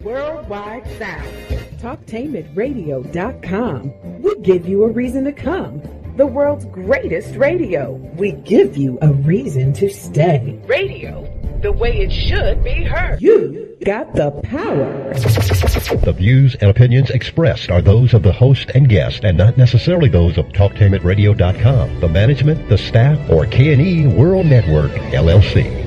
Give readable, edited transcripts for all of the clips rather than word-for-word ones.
Worldwide sound. TalkTainmentRadio.com. We give you a reason to come. The world's greatest radio. We give you a reason to stay. Radio, the way it should be heard. You got the power. The views and opinions expressed are those of the host and guest and not necessarily those of TalkTainmentRadio.com, the management, the staff, or K&E World Network, LLC.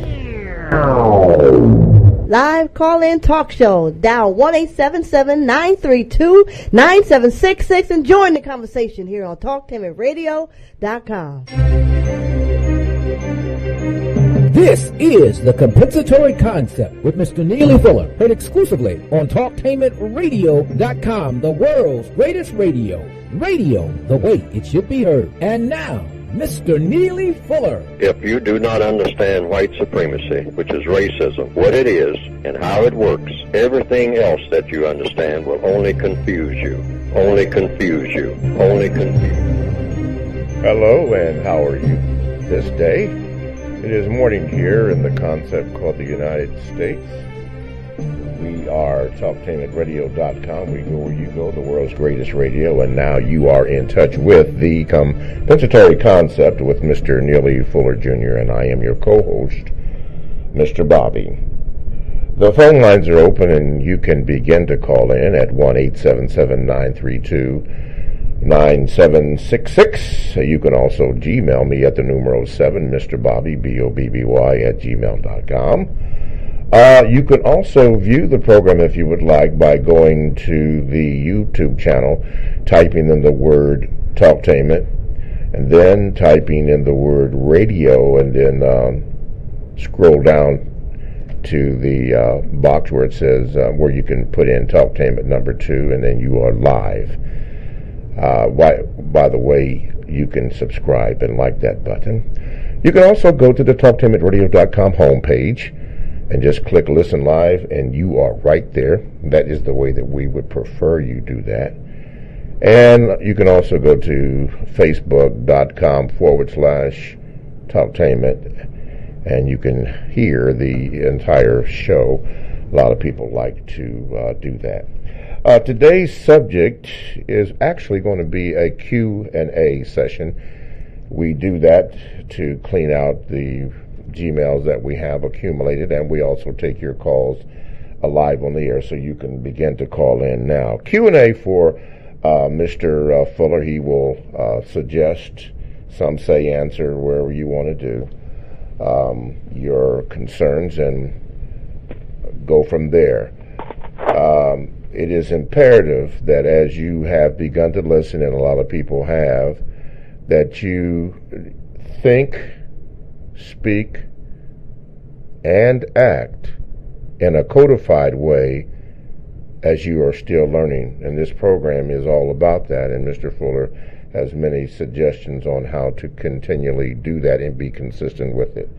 Live call-in talk show. Dial 1-877-932-9766 and join the conversation here on TalkTainmentRadio.com. This is the Compensatory Concept with Mr. Neely Fuller, heard exclusively on TalkTainmentRadio.com, the world's greatest radio. Radio the way it should be heard. And now, Mr. Neely Fuller. If you do not understand white supremacy, which is racism, what it is and how it works, everything else that you understand will only confuse you. Only confuse you. Only confuse you. Hello, and how are you this day? It is morning here in the concept called the United States. We are TalkTainmentRadio.com. We go where you go, the world's greatest radio, and now you are in touch with the Compensatory Concept with Mr. Neely Fuller Jr., and I am your co-host, Mr. Bobby. The phone lines are open, and you can begin to call in at 1-877-932-9766. You can also Gmail me at the numero 7, Mr. Bobby, BOBBY, at gmail.com. You can also view the program if you would like by going to the YouTube channel, typing in the word Talktainment, and then typing in the word radio, and then scroll down to the box where it says where you can put in Talktainment number 2, and then you are live. By the way, you can subscribe and like that button. You can also go to the TalkTainmentRadio.com homepage and just click Listen Live, and you are right there. That is the way that we would prefer you do that. And you can also go to Facebook.com/Talktainment, and you can hear the entire show. A lot of people like to do that. Today's subject is actually going to be a Q&A session. We do that to clean out the Gmails that we have accumulated, and we also take your calls live on the air, so you can begin to call in now. Q&A for Mr. Fuller. He will suggest, some say answer, wherever you want to do your concerns, and go from there. It is imperative that as you have begun to listen, and a lot of people have, that you think, speak, and act in a codified way as you are still learning. And this program is all about that, and Mr. Fuller has many suggestions on how to continually do that and be consistent with it.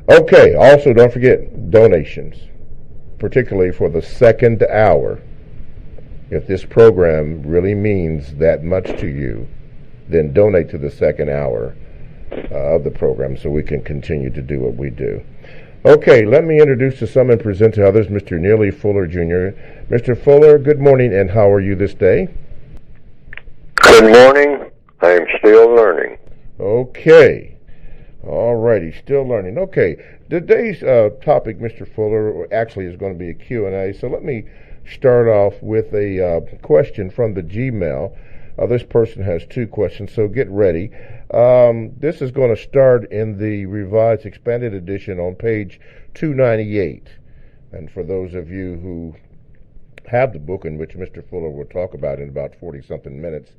Okay, also don't forget donations, particularly for the second hour. If this program really means that much to you, then donate to the second hour of the program so we can continue to do what we do. Okay, let me introduce to some and present to others Mr. Neely Fuller Jr. Mr. Fuller, good morning, and how are you this day? Good morning. I am still learning. Okay. All righty, still learning. Okay, today's topic, Mr. Fuller, actually is going to be a Q&A, so let me start off with a question from the Gmail. This person has two questions, so get ready. This is going to start in the Revised Expanded Edition on page 298. And for those of you who have the book, in which Mr. Fuller will talk about in about 40-something minutes,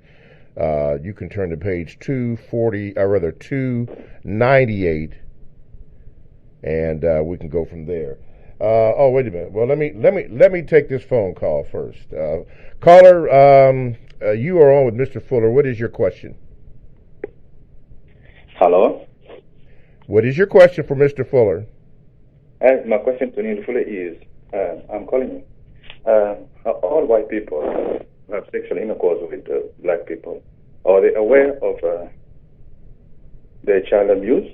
you can turn to page 298, and we can go from there. Oh, wait a minute. Well, let me take this phone call first. Caller, you are on with Mr. Fuller. What is your question? Hello. What is your question for Mr. Fuller? My question to Neely Fuller is, I'm calling you. All white people have sexual intercourse with black people. Are they aware of their child abuse?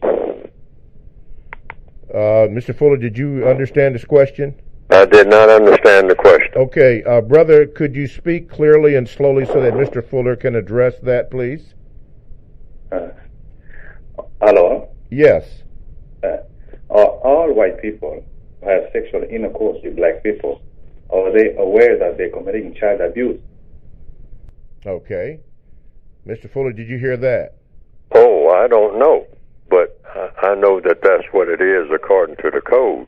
Mr. Fuller, did you understand this question? I did not understand the question. Okay, brother, could you speak clearly and slowly so that Mr. Fuller can address that, please? Hello? Yes. Are all white people who have sexual intercourse with black people, are they aware that they're committing child abuse? Okay. Mr. Fuller, did you hear that? Oh, I don't know. But I know that that's what it is according to the code.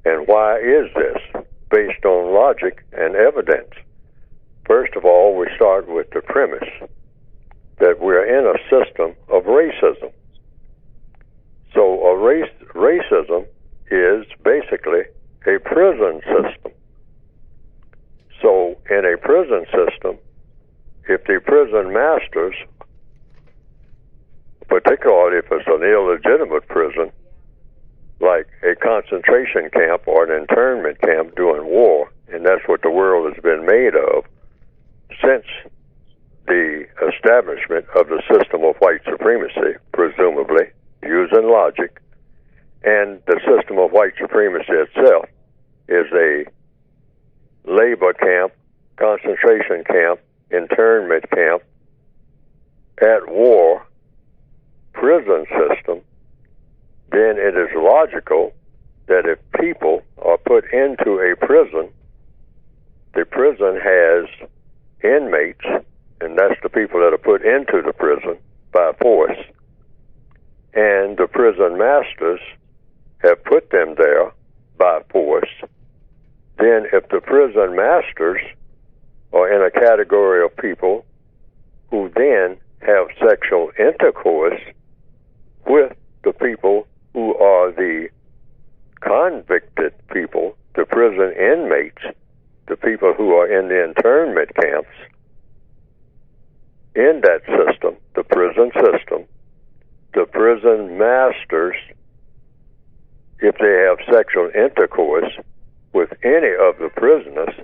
And why is this? Based on logic and evidence. First of all, we start with the premise that we're in a system of racism. So racism is basically a prison system. So in a prison system, if the prison masters, particularly if it's an illegitimate prison, like a concentration camp or an internment camp during war, and that's what the world has been made of since the establishment of the system of white supremacy, presumably, using logic, and the system of white supremacy itself is a labor camp, concentration camp, internment camp, at war, prison system, then it is logical that if people are put into a prison, the prison has inmates, and that's the people that are put into the prison by force, and the prison masters have put them there by force. Then if the prison masters are in a category of people who then have sexual intercourse with the people who are the convicted people, the prison inmates, the people who are in the internment camps, in that system, the prison system, the prison masters, if they have sexual intercourse with any of the prisoners,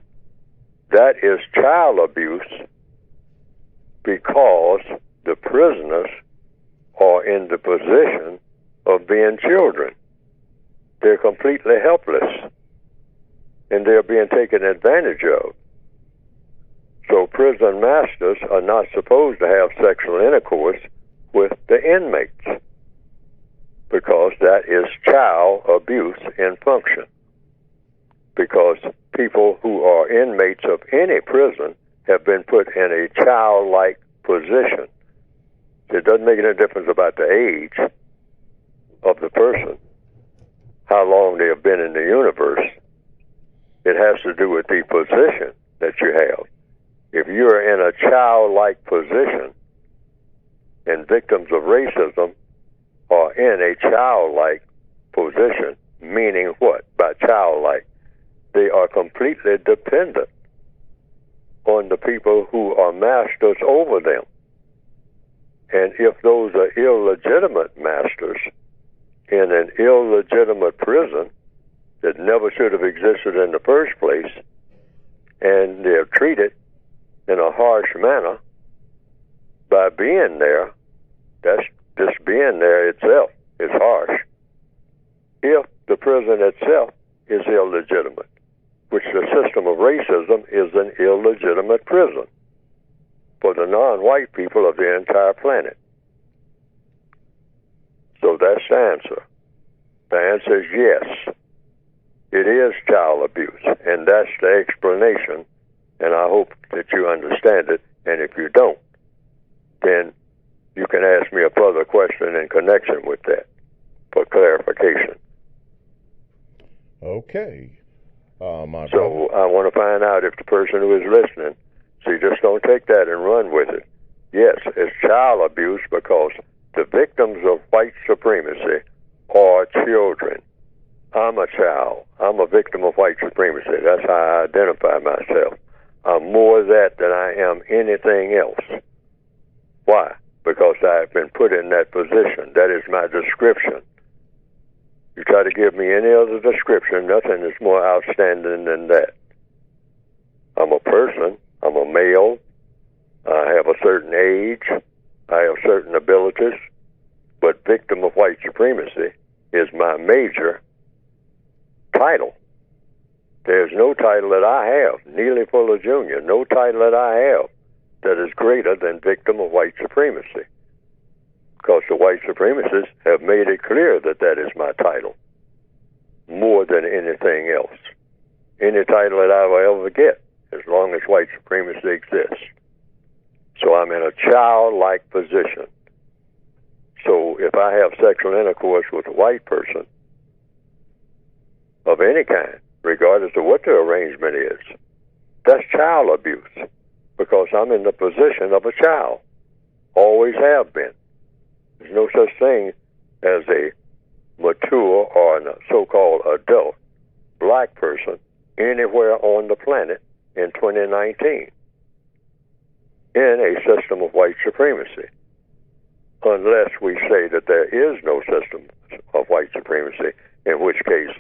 that is child abuse because the prisoners are in the position of being children. They're completely helpless, and they're being taken advantage of. So prison masters are not supposed to have sexual intercourse with the inmates because that is child abuse in function. Because people who are inmates of any prison have been put in a childlike position. It doesn't make any difference about the age of the person, how long they have been in the universe. It has to do with the position that you have. If you're in a childlike position, and victims of racism are in a childlike position, meaning what? By childlike, they are completely dependent on the people who are masters over them. And if those are illegitimate masters in an illegitimate prison that never should have existed in the first place, and they're treated in a harsh manner by being there, that's just being there itself is harsh. If the prison itself is illegitimate, which the system of racism is an illegitimate prison for the non-white people of the entire planet. So that's the answer. The answer is yes. It is child abuse, and that's the explanation, and I hope that you understand it, and if you don't, then you can ask me a further question in connection with that for clarification. Okay. So I want to find out if the person who is listening, see, just don't take that and run with it. Yes, it's child abuse because the victims of white supremacy are children. I'm a child. I'm a victim of white supremacy. That's how I identify myself. I'm more that than I am anything else. Why? Because I've been put in that position. That is my description. You try to give me any other description, nothing is more outstanding than that. I'm a person. I'm a male. I have a certain age. I have certain abilities. But victim of white supremacy is my major title. There's no title that I have, Neely Fuller Jr., no title that I have that is greater than victim of white supremacy. Because the white supremacists have made it clear that that is my title more than anything else. Any title that I will ever get, as long as white supremacy exists. So I'm in a childlike position. So if I have sexual intercourse with a white person of any kind, regardless of what the arrangement is, that's child abuse, because I'm in the position of a child. Always have been. There's no such thing as a mature or a so-called adult black person anywhere on the planet in 2019 in a system of white supremacy, unless we say that there is no system of white supremacy, in which case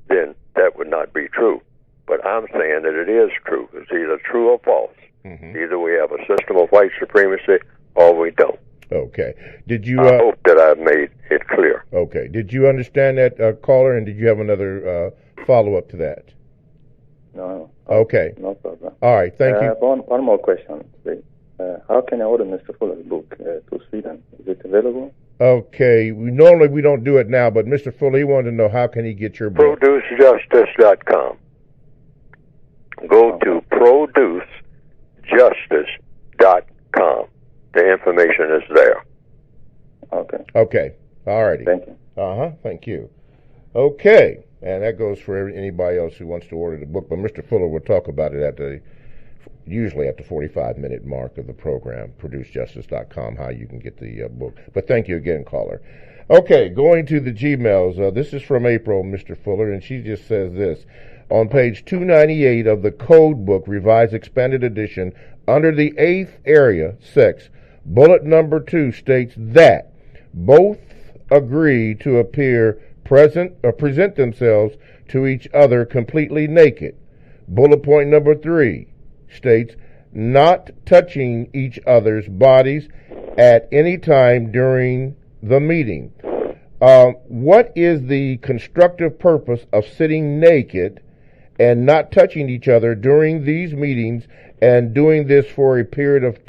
then that would not be true. But I'm saying that it is true. It's either true or false. Mm-hmm. Either we have a system of white supremacy or we don't. Okay. Did you? I hope that I've made it clear. Okay. Did you understand that, caller, and did you have another follow-up to that? No. Okay. No problem. All right. Thank you. One more question, please. How can I order Mr. Fuller's book to Sweden? Is it available? Okay. Normally we don't do it now, but Mr. Fuller, he wanted to know how can he get your book? ProduceJustice.com. Go to ProduceJustice.com. The information is there. Okay. Okay. All righty. Thank you. Thank you. Okay. And that goes for anybody else who wants to order the book. But Mr. Fuller will talk about it usually at the 45-minute mark of the program, ProduceJustice.com, how you can get the book. But thank you again, caller. Okay, going to the Gmails. This is from April, Mr. Fuller, and she just says this. On page 298 of the Code Book, Revised Expanded Edition, under the 8th area, sex, bullet number 2 states that both agree to present themselves to each other completely naked. Bullet point number 3 states not touching each other's bodies at any time during the meeting. What is the constructive purpose of sitting naked and not touching each other during these meetings, and doing this for a period of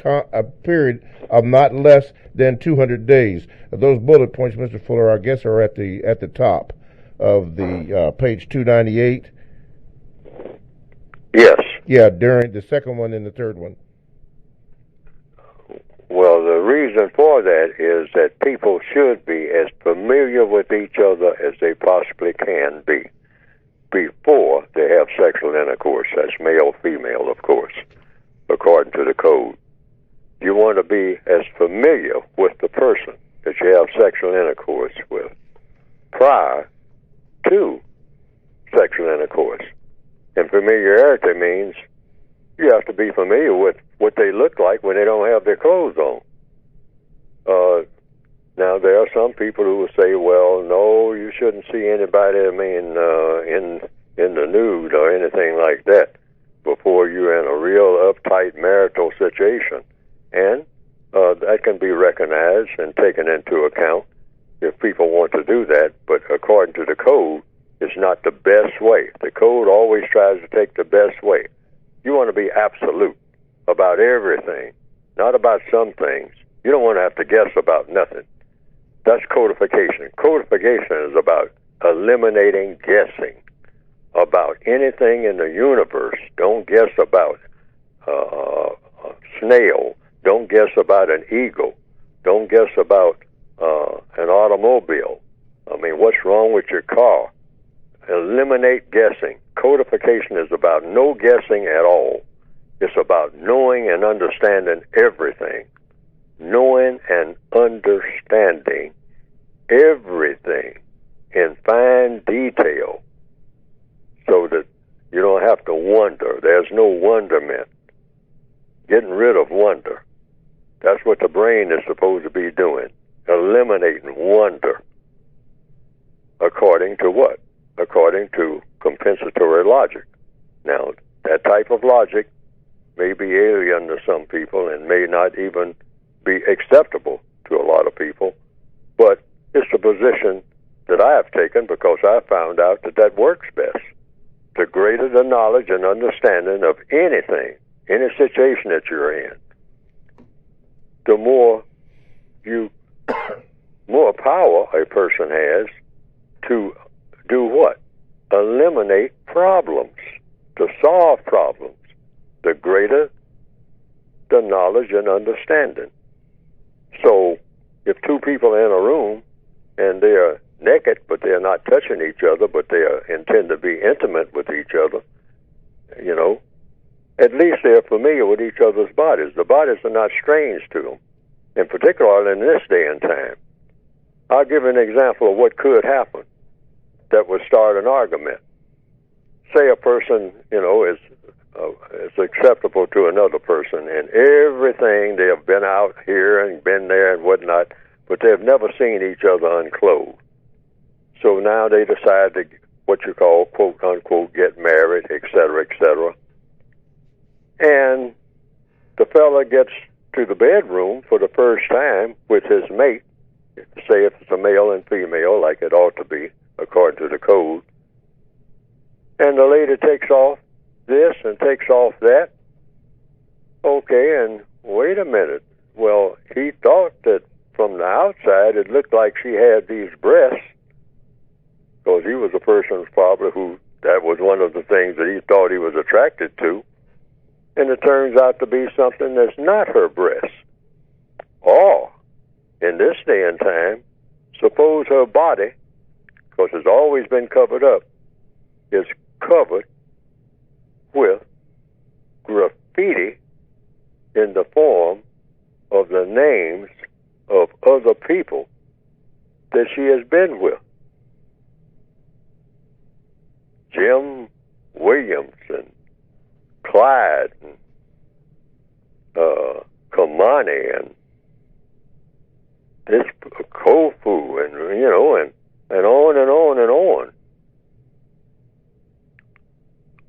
not less than 200 days? Those bullet points, Mr. Fuller, I guess are at the top of the page 298. Yes. Yeah, during the second one and the third one. Well, the reason for that is that people should be as familiar with each other as they possibly can be before they have sexual intercourse. That's male, female, of course, according to the code. You want to be as familiar with the person that you have sexual intercourse with prior to sexual intercourse. And familiarity means you have to be familiar with what they look like when they don't have their clothes on. Now, there are some people who will say, well, no, you shouldn't see anybody, in the nude or anything like that before you're in a real uptight marital situation. And that can be recognized and taken into account if people want to do that. But according to the code, it's not the best way. The code always tries to take the best way. You want to be absolute about everything, not about some things. You don't want to have to guess about nothing. That's codification. Codification is about eliminating guessing about anything in the universe. Don't guess about a snail. Don't guess about an eagle. Don't guess about an automobile. I mean, what's wrong with your car? Eliminate guessing. Codification is about no guessing at all. It's about knowing and understanding everything. Knowing and understanding everything in fine detail so that you don't have to wonder. There's no wonderment. Getting rid of wonder. That's what the brain is supposed to be doing. Eliminating wonder. According to what? According to compensatory logic. Now, that type of logic may be alien to some people and may not even be acceptable to a lot of people, but it's the position that I have taken because I found out that that works best. the greater the knowledge and understanding of anything, any situation that you're in, the more more power a person has to do what? Eliminate problems, to solve problems. The greater the knowledge and understanding. So if two people are in a room and they are naked, but they are not touching each other, but they intend to be intimate with each other, at least they're familiar with each other's bodies. The bodies are not strange to them, in particular in this day and time. I'll give an example of what could happen that would start an argument. Say a person, is acceptable to another person in everything. They have been out here and been there and whatnot, but they've never seen each other unclothed. So now they decide to, what you call, quote unquote, get married, et cetera, and the fella gets to the bedroom for the first time with his mate, say if it's a male and female, like it ought to be, according to the code, and the lady takes off this and takes off that. Okay, and wait a minute. Well, he thought that from the outside it looked like she had these breasts, because he was a person probably who, that was one of the things that he thought he was attracted to, and it turns out to be something that's not her breasts. Or, in this day and time, suppose her body, because it's always been covered up, is covered with graffiti in the form of the names of other people that she has been with. Jim Williams and Clyde and Kamani and this Kofu and on and on and on.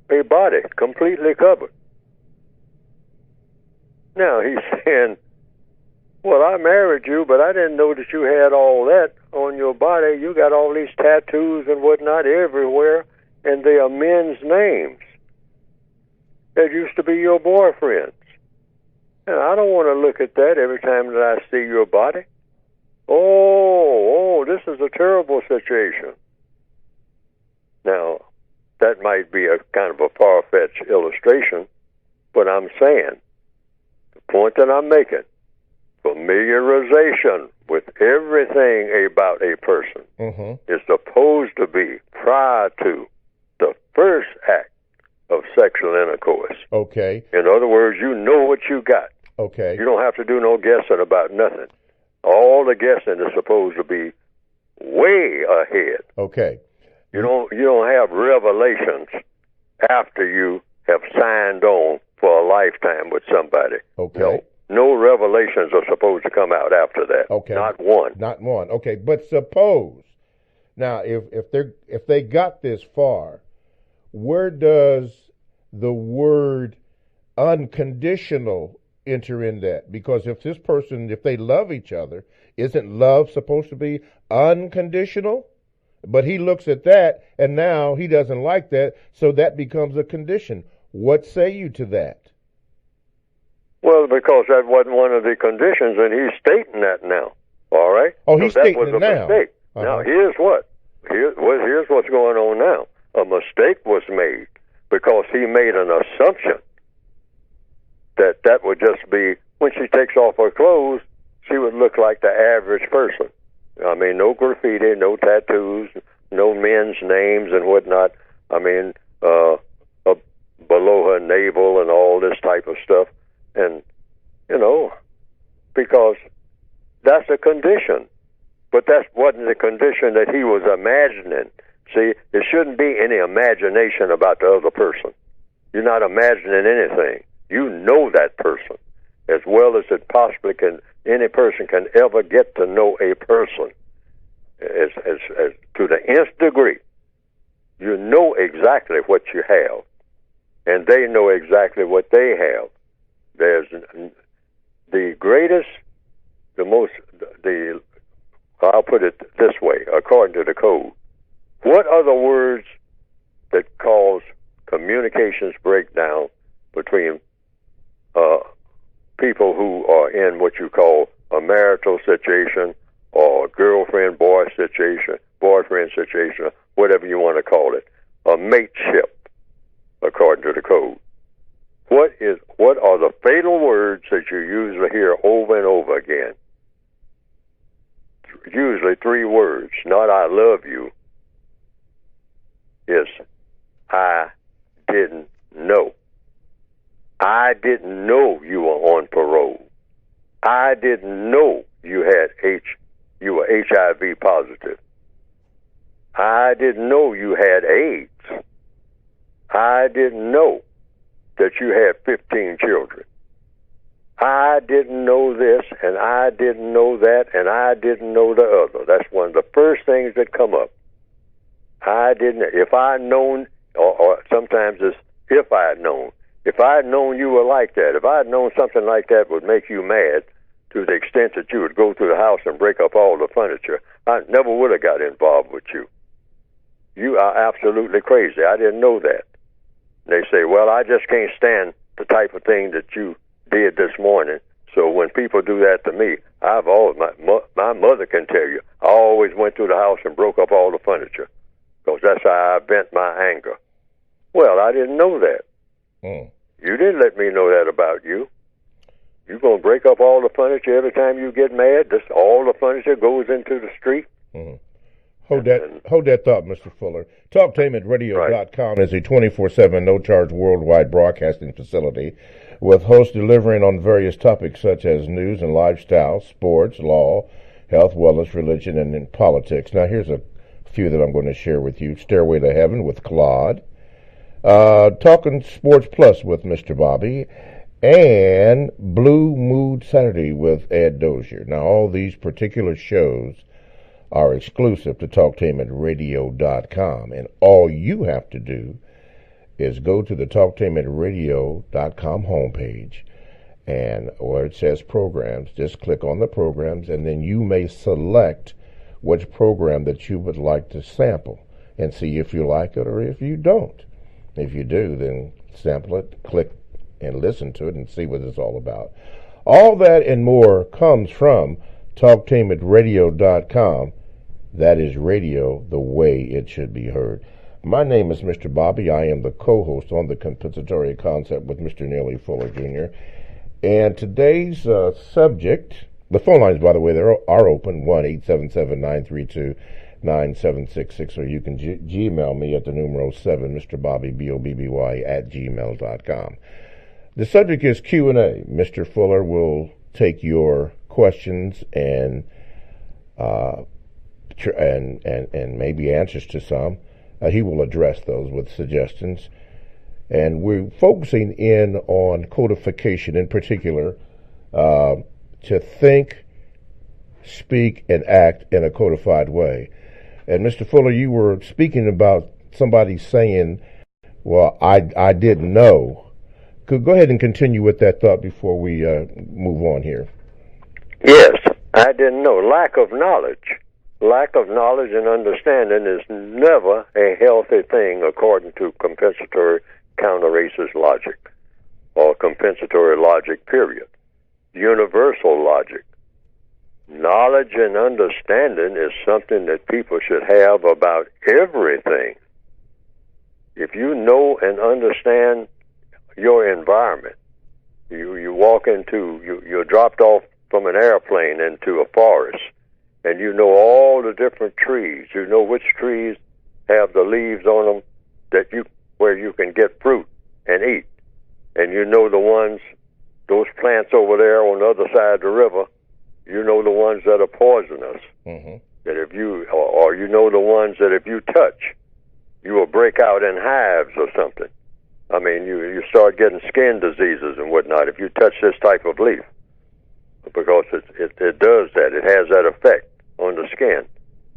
A body completely covered. Now he's saying, well, I married you, but I didn't know that you had all that on your body. You got all these tattoos and whatnot everywhere, and they are men's names that used to be your boyfriends. And I don't want to look at that every time that I see your body. Oh, this is a terrible situation. Now, that might be a kind of a far-fetched illustration, but I'm saying, the point that I'm making, familiarization with everything about a person is supposed to be prior to the first act of sexual intercourse. Okay. In other words, you know what you got. Okay. You don't have to do no guessing about nothing. All the guessing is supposed to be way ahead. Okay. You don't have revelations after you have signed on for a lifetime with somebody. Okay. No revelations are supposed to come out after that. Okay. Not one. Not one. Okay. But suppose now if they got this far, where does the word unconditional enter in that? Because if this person, if they love each other, isn't love supposed to be unconditional? But he looks at that, and now he doesn't like that, so that becomes a condition. What say you to that? Well, because that wasn't one of the conditions, and he's stating that now. All right? Oh, he's stating it now. That was a mistake. Now, here's what. Here's what's going on now. A mistake was made because he made an assumption that would just be, when she takes off her clothes, she would look like the average person. I mean, no graffiti, no tattoos, no men's names and whatnot. I mean, below her navel and all this type of stuff. And, because that's a condition. But that wasn't the condition that he was imagining. See, there shouldn't be any imagination about the other person. You're not imagining anything. You know that person as well as it possibly can. Any person can ever get to know a person as to the nth degree. You know exactly what you have, and they know exactly what they have. There's the greatest, I'll put it this way, according to the code. What are the words that cause communications break down between people who are in what you call a marital situation or a girlfriend-boyfriend situation, whatever you want to call it, a mateship, according to the code. What are the fatal words that you usually hear over and over again? Usually 3 words, not I love you, is I didn't know. I didn't know you were on parole. I didn't know you were HIV positive. I didn't know you had AIDS. I didn't know that you had 15 children. I didn't know this, and I didn't know that, and I didn't know the other. That's one of the first things that come up. I didn't. If I had known, or sometimes it's if I had known. If I had known you were like that, if I had known something like that would make you mad to the extent that you would go through the house and break up all the furniture, I never would have got involved with you. You are absolutely crazy. I didn't know that. They say, well, I just can't stand the type of thing that you did this morning. So when people do that to me, my mother can tell you, I always went through the house and broke up all the furniture because that's how I vent my anger. Well, I didn't know that. You didn't let me know that about you. You're going to break up all the furniture every time you get mad? All the furniture goes into the street? Hold that thought, Mr. Fuller. TalkTainmentRadio.com is a 24/7 no-charge worldwide broadcasting facility with hosts delivering on various topics such as news and lifestyle, sports, law, health, wellness, religion, and politics. Now, here's a few that I'm going to share with you. Stairway to Heaven with Claude. Talking Sports Plus with Mr. Bobby, and Blue Mood Saturday with Ed Dozier. Now, all these particular shows are exclusive to TalkTainmentRadio.com, and all you have to do is go to the TalkTainmentRadio.com homepage, and where it says programs, just click on the programs, and then you may select which program that you would like to sample and see if you like it or if you don't. If you do, then sample it, click and listen to it and see what it's all about. All that and more comes from TalkTainmentRadio.com. That is radio the way it should be heard. My name is Mr. Bobby. I am the co-host on the Compensatory Concept with Mr. Neely Fuller Jr. And today's subject, the phone lines, by the way, they are open, 1-877-932-9766, or you can Gmail me at the numero 7, Mr. Bobby, BOBBY, at gmail.com. The subject is Q&A. Mr. Fuller will take your questions and maybe answers to some. He will address those with suggestions. And we're focusing in on codification in particular, to think, speak, and act in a codified way. And Mr. Fuller, you were speaking about somebody saying, well, I didn't know. Could go ahead and continue with that thought before we move on here. Yes, I didn't know. Lack of knowledge and understanding is never a healthy thing according to compensatory counter-racist logic, or compensatory logic, period. Universal logic. Knowledge and understanding is something that people should have about everything. If you know and understand your environment, you walk into, you're dropped off from an airplane into a forest, and you know all the different trees. You know which trees have the leaves on them where you can get fruit and eat. And you know the ones, those plants over there on the other side of the river, you know the ones that are poisonous. Mm-hmm. That if you, or you know the ones that if you touch, you will break out in hives or something. I mean, you start getting skin diseases and whatnot if you touch this type of leaf, because it does that. It has that effect on the skin.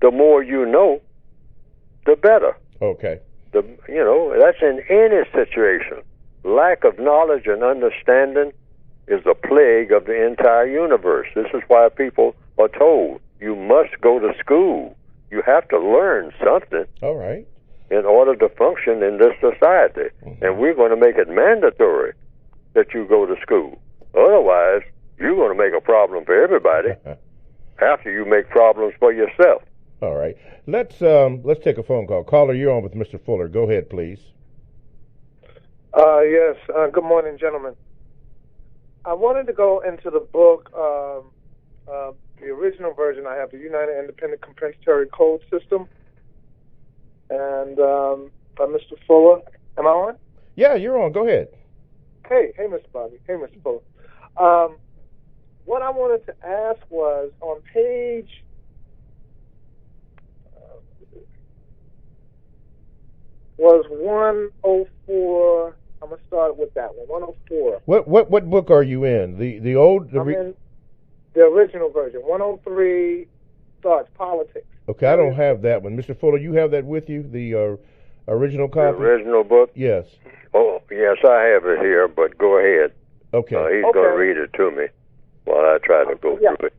The more you know, the better. Okay. That's in any situation. Lack of knowledge and understanding is a plague of the entire universe. This is why people are told, you must go to school. You have to learn something. All right. in order to function in this society. And we're going to make it mandatory that you go to school. Otherwise, you're going to make a problem for everybody after you make problems for yourself. All right. Let's take a phone call. Caller, you're on with Mr. Fuller. Go ahead, please. Yes. Good morning, gentlemen. I wanted to go into the book, the original version I have, the United Independent Compensatory Code System, and by Mr. Fuller. Am I on? Yeah, you're on. Go ahead. Hey, Mr. Bobby. Hey, Mr. Fuller. What I wanted to ask was on page was 104. I'm gonna start with that one. 104. What book are you in? The old. I'm in the original version. 103 starts politics. Okay, I don't have that one, Mr. Fuller. You have that with you, the original copy. The original book. Yes. Oh, yes, I have it here. But go ahead. Okay. He's going to read it to me while I try to go through it.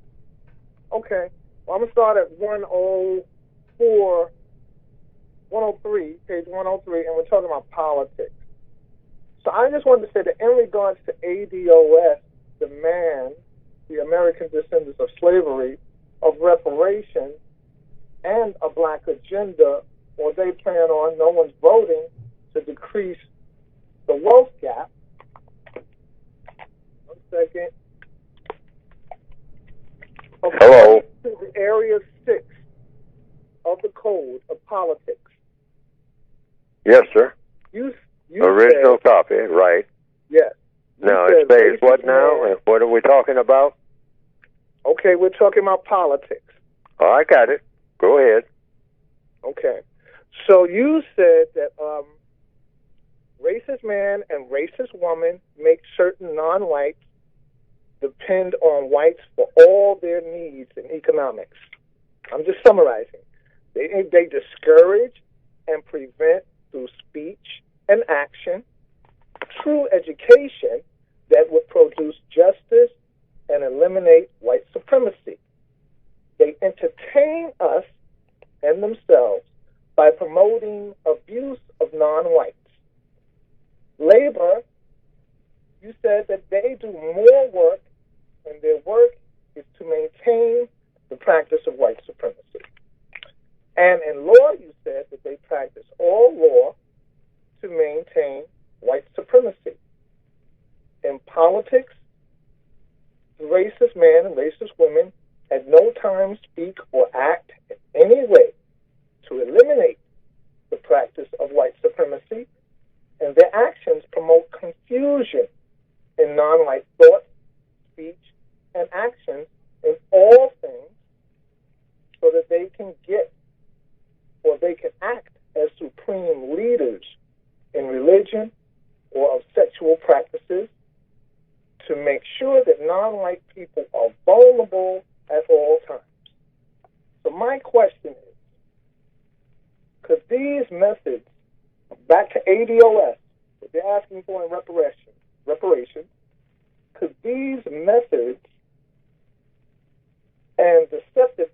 Okay. Well, I'm gonna start at 104. 103, page 103, and we're talking about politics. So I just wanted to say that in regards to ADOS, demand, the American descendants of slavery, of reparations, and a black agenda, or they plan on, no one's voting, to decrease the wealth gap. 1 second. Hello. The area 6 of the Code of Politics. Yes, sir. You original said, copy, right? Yes. Now, it says what now? And what are we talking about? Okay, we're talking about politics. Oh, I got it. Go ahead. Okay. So you said that racist man and racist woman make certain non-whites depend on whites for all their needs in economics. I'm just summarizing. They discourage and prevent through speech and action true education that would produce justice and eliminate white supremacy. They entertain us and themselves by promoting abuse of non-whites. Labor, you said that they do more work, and their work is to maintain the practice of white supremacy. And in law, you said that they practice all law to maintain white supremacy. In politics, the racist men and racist women at no time speak or act in any way to eliminate the practice of white supremacy, and their actions promote confusion in non-white thought, speech, and actions in all things so that they can get or they can act as supreme leaders in religion or of sexual practices to make sure that non-white people are vulnerable at all times. So my question is, could these methods, back to ADOS, what they're asking for in reparations, could these methods and deceptive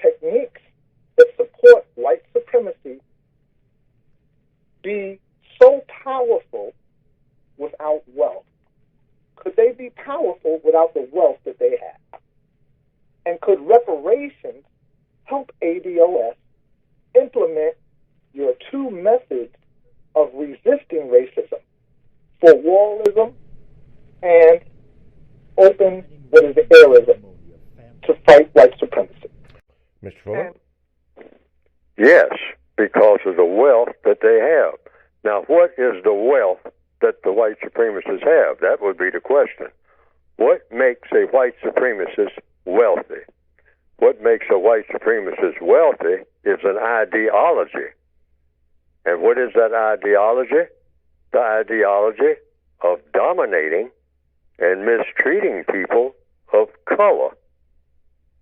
techniques that support white supremacy be so powerful without wealth? Could they be powerful without the wealth that they have? And could reparations help ADOS implement your two methods of resisting racism, forwardism and open, what is the airism, to fight white supremacy? Mr. Fuller? Yes, because of the wealth that they have. Now, what is the wealth that the white supremacists have? That would be the question. What makes a white supremacist wealthy? What makes a white supremacist wealthy is an ideology. And what is that ideology? The ideology of dominating and mistreating people of color.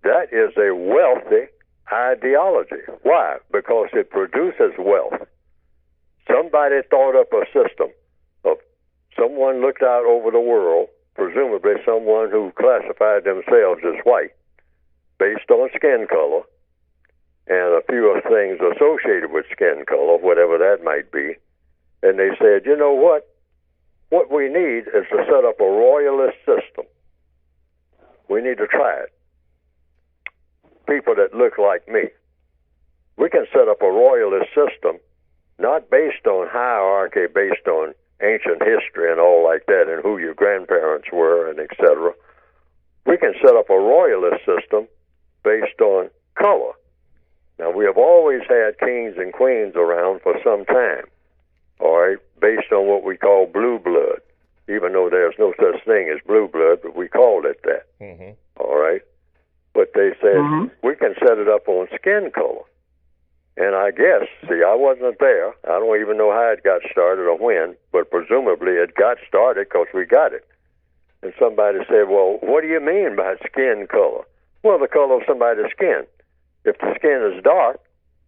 That is a wealthy ideology. Why? Because it produces wealth. Somebody thought up a system of someone looked out over the world, presumably someone who classified themselves as white, based on skin color, and a few of things associated with skin color, whatever that might be. And they said, you know what? What we need is to set up a royalist system. We need to try it. People that look like me. We can set up a royalist system, not based on hierarchy, based on ancient history and all like that, and who your grandparents were, and etc. We can set up a royalist system based on color. Now, we have always had kings and queens around for some time, all right, based on what we call blue blood, even though there's no such thing as blue blood, but we called it that, all right? But they said, we can set it up on skin color. And I guess, see, I wasn't there. I don't even know how it got started or when, but presumably it got started because we got it. And somebody said, well, what do you mean by skin color? Well, the color of somebody's skin. If the skin is dark,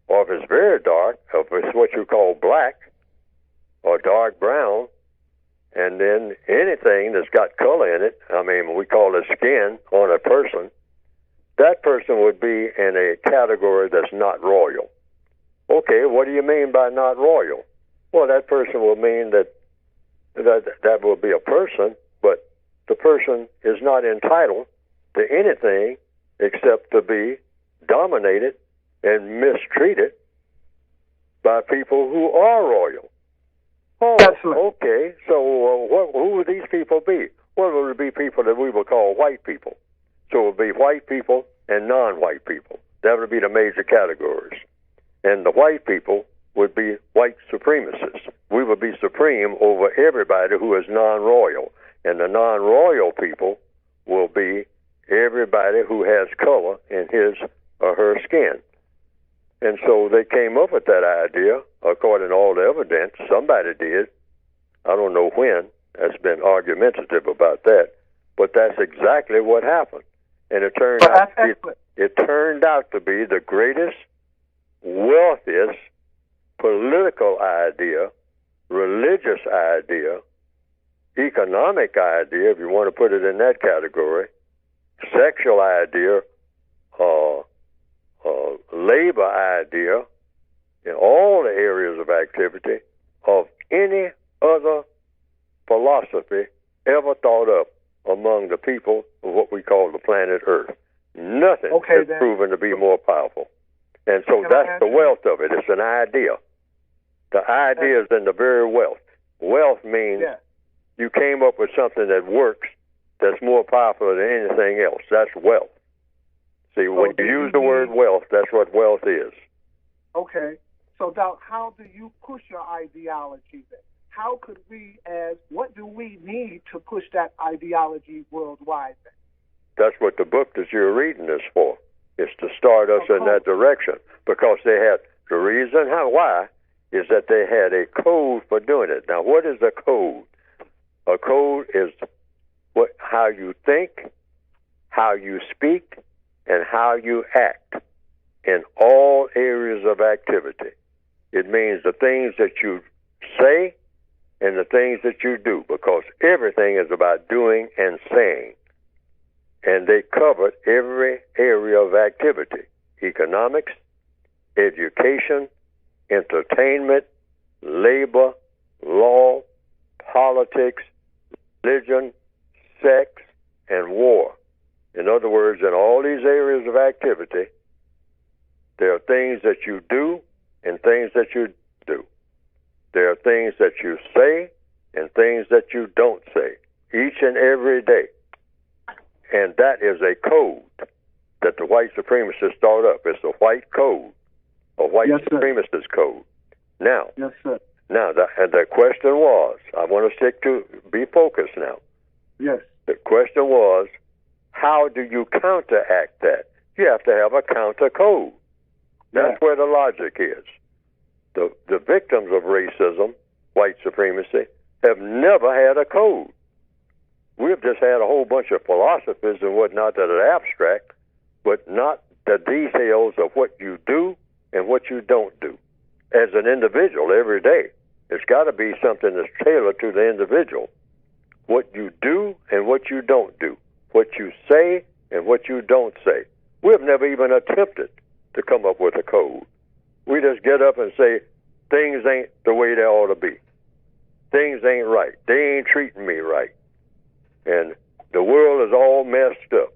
or if it's very dark, or if it's what you call black or dark brown, and then anything that's got color in it, I mean, we call it skin on a person, that person would be in a category that's not royal. Okay, what do you mean by not royal? Well, that person will mean that will be a person, but the person is not entitled to anything except to be dominated and mistreated by people who are royal. Oh, okay. So who would these people be? Well, it would be people that we would call white people. So it would be white people and non-white people. That would be the major categories. And the white people would be white supremacists. We would be supreme over everybody who is non-royal. And the non-royal people will be everybody who has color in his or her skin. And so they came up with that idea, according to all the evidence. Somebody did. I don't know when. That's been argumentative about that. But that's exactly what happened. And it turned out to be the greatest, wealthiest political idea, religious idea, economic idea, if you want to put it in that category, sexual idea, labor idea, in all the areas of activity of any other philosophy ever thought up among the people of what we call the planet Earth. Nothing has proven to be more powerful. And so that's the wealth of it. It's an idea. The idea is in the very wealth. Wealth means you came up with something that works, that's more powerful than anything else. That's wealth. See, when you use the word wealth, that's what wealth is. Okay. So, Doc, how do you push your ideology then? How could what do we need to push that ideology worldwide then? That's what the book that you're reading is for. It's to start us in that direction. Because they had, the reason why is that they had a code for doing it. Now, what is a code? A code is how you think, how you speak, and how you act in all areas of activity. It means the things that you say and the things that you do, because everything is about doing and saying. And they covered every area of activity: economics, education, entertainment, labor, law, politics, religion, sex, and war. In other words, in all these areas of activity, there are things that you do and things that you do. There are things that you say and things that you don't say, each and every day. And that is a code that the white supremacists thought up. It's a white code, a white supremacist code. Now, the question was, I want to be focused now. Yes. The question was, how do you counteract that? You have to have a counter code. That's where the logic is. The victims of racism, white supremacy, have never had a code. We've just had a whole bunch of philosophies and whatnot that are abstract, but not the details of what you do and what you don't do. As an individual every day, it's got to be something that's tailored to the individual. What you do and what you don't do. What you say and what you don't say. We've never even attempted to come up with a code. We just get up and say, things ain't the way they ought to be. Things ain't right. They ain't treating me right. And the world is all messed up.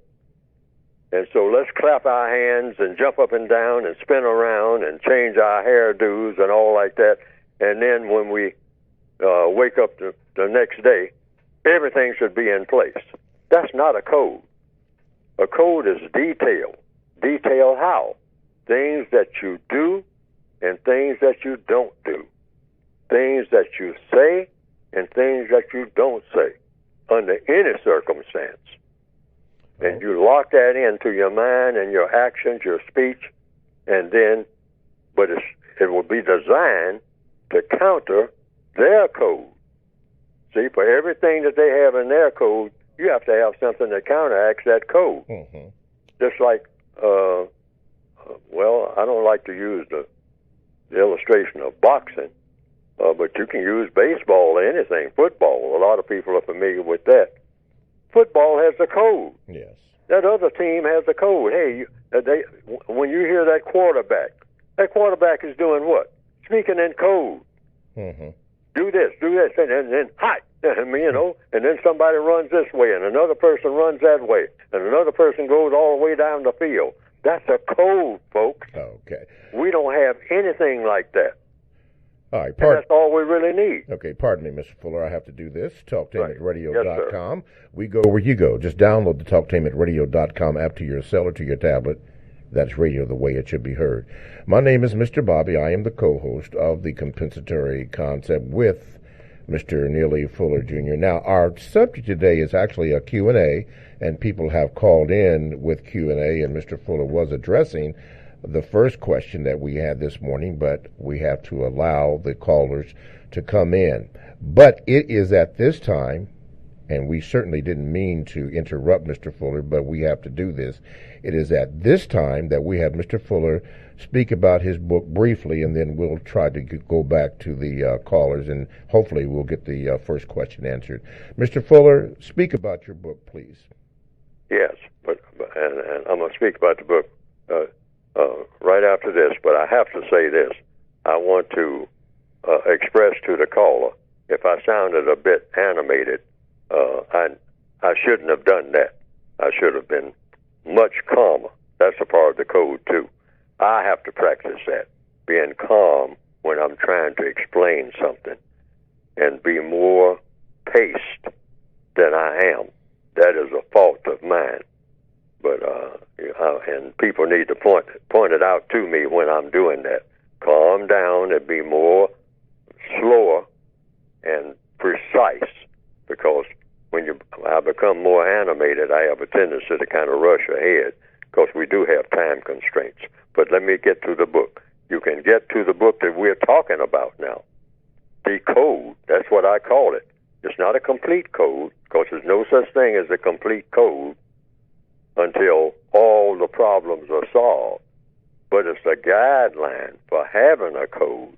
And so let's clap our hands and jump up and down and spin around and change our hairdos and all like that. And then when we wake up the next day, everything should be in place. That's not a code. A code is detail. Detail how? Things that you do and things that you don't do. Things that you say and things that you don't say under any circumstance. And you lock that into your mind and your actions, your speech, and then, but it will be designed to counter their code. See, for everything that they have in their code, you have to have something that counteracts that code. Mm-hmm. Just like, well, I don't like to use the illustration of boxing, but you can use baseball or anything, football. A lot of people are familiar with that. Football has a code. Yes. That other team has a code. Hey, when you hear that quarterback is doing what? Speaking in code. Mm-hmm. Do this, and then hi. And then somebody runs this way, and another person runs that way, and another person goes all the way down the field. That's a code, folks. Okay. We don't have anything like that. All right, that's all we really need. Okay, pardon me, Mr. Fuller. I have to do this. TalkTameRadio.com. We go where you go. Just download the TalkTameRadio.com app to your cell or to your tablet. That's radio the way it should be heard. My name is Mr. Bobby. I am the co-host of the Compensatory Concept with Mr. Neely Fuller Jr. Now, our subject today is actually a Q&A, and people have called in with Q&A, and Mr. Fuller was addressing the first question that we had this morning, but we have to allow the callers to come in. But it is at this time, and we certainly didn't mean to interrupt Mr. Fuller, but we have to do this. It is at this time that we have Mr. Fuller speak about his book briefly, and then we'll try to go back to the callers, and hopefully we'll get the first question answered. Mr. Fuller, speak about your book, please. Yes, and I'm going to speak about the book right after this, but I have to say this. I want to express to the caller, if I sounded a bit animated, I shouldn't have done that. I should have been much calmer. That's a part of the code, too. I have to practice that, being calm when I'm trying to explain something, and be more paced than I am. That is a fault of mine. But and people need to point it out to me when I'm doing that. Calm down and be more slower and precise, because when I become more animated, I have a tendency to kind of rush ahead, because we do have time constraints. But let me get to the book. You can get to the book that we're talking about now. The code, that's what I call it. It's not a complete code, because there's no such thing as a complete code until all the problems are solved. But it's a guideline for having a code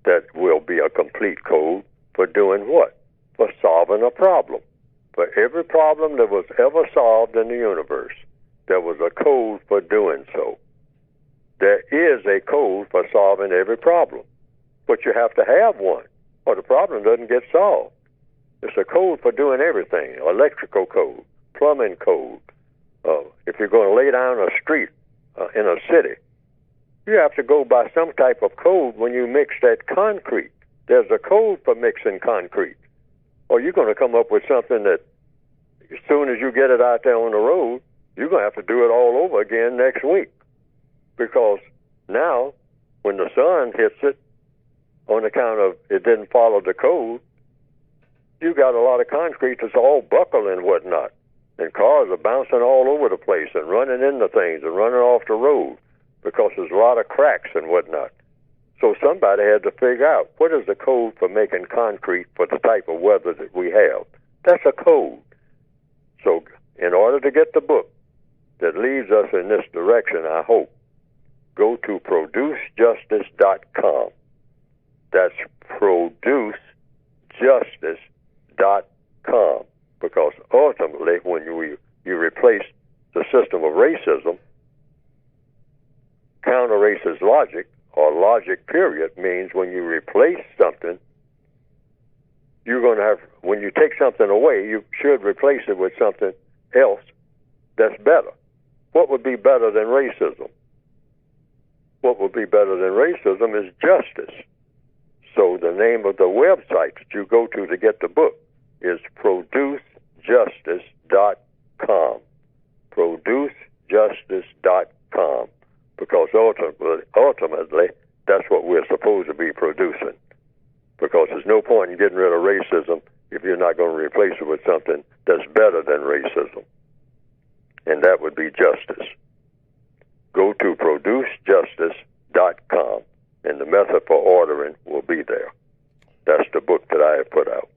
that will be a complete code for doing what? For solving a problem. For every problem that was ever solved in the universe, there was a code for doing so. There is a code for solving every problem, but you have to have one, or the problem doesn't get solved. It's a code for doing everything: electrical code, plumbing code. If you're going to lay down a street in a city, you have to go by some type of code when you mix that concrete. There's a code for mixing concrete, or you're going to come up with something that, as soon as you get it out there on the road, you're going to have to do it all over again next week. Because now, when the sun hits it, on account of it didn't follow the code, you got a lot of concrete that's all buckled and whatnot. And cars are bouncing all over the place and running into things and running off the road because there's a lot of cracks and whatnot. So somebody had to figure out, what is the code for making concrete for the type of weather that we have? That's a code. So in order to get the book that leads us in this direction, I hope, go to producejustice.com. That's producejustice.com. Because ultimately, when you replace the system of racism, counter-racist logic, or logic period, means when you replace something, you're going to have, when you take something away, you should replace it with something else that's better. What would be better than racism? What would be better than racism is justice. So the name of the website that you go to get the book is producejustice.com. Producejustice.com. Because ultimately, that's what we're supposed to be producing. Because there's no point in getting rid of racism if you're not going to replace it with something that's better than racism. And that would be justice. Go to producejustice.com, and the method for ordering will be there. That's the book that I have put out.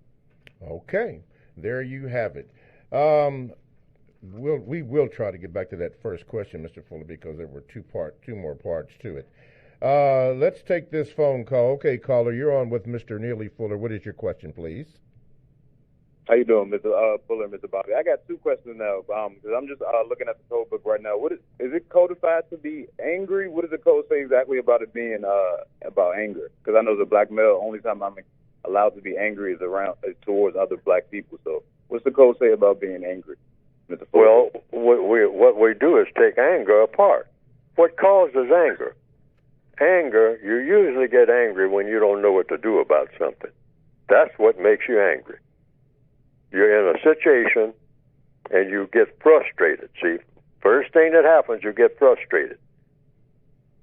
Okay, there you have it. We will try to get back to that first question, Mr. Fuller, because there were two more parts to it. Let's take this phone call. Okay, caller, you're on with Mr. Neely Fuller. What is your question, please? How you doing, Mr. Fuller and Mr. Bobby? I got two questions now, because I'm just looking at the code book right now. What is it codified to be angry? What does the code say exactly about it being about anger? Because I know as a black male, only time I'm allowed to be angry is towards other black people. So what's the code say about being angry, Mr. Fuller? Well, what we do is take anger apart. What causes anger? Anger, you usually get angry when you don't know what to do about something. That's what makes you angry. You're in a situation and you get frustrated. See, first thing that happens, you get frustrated.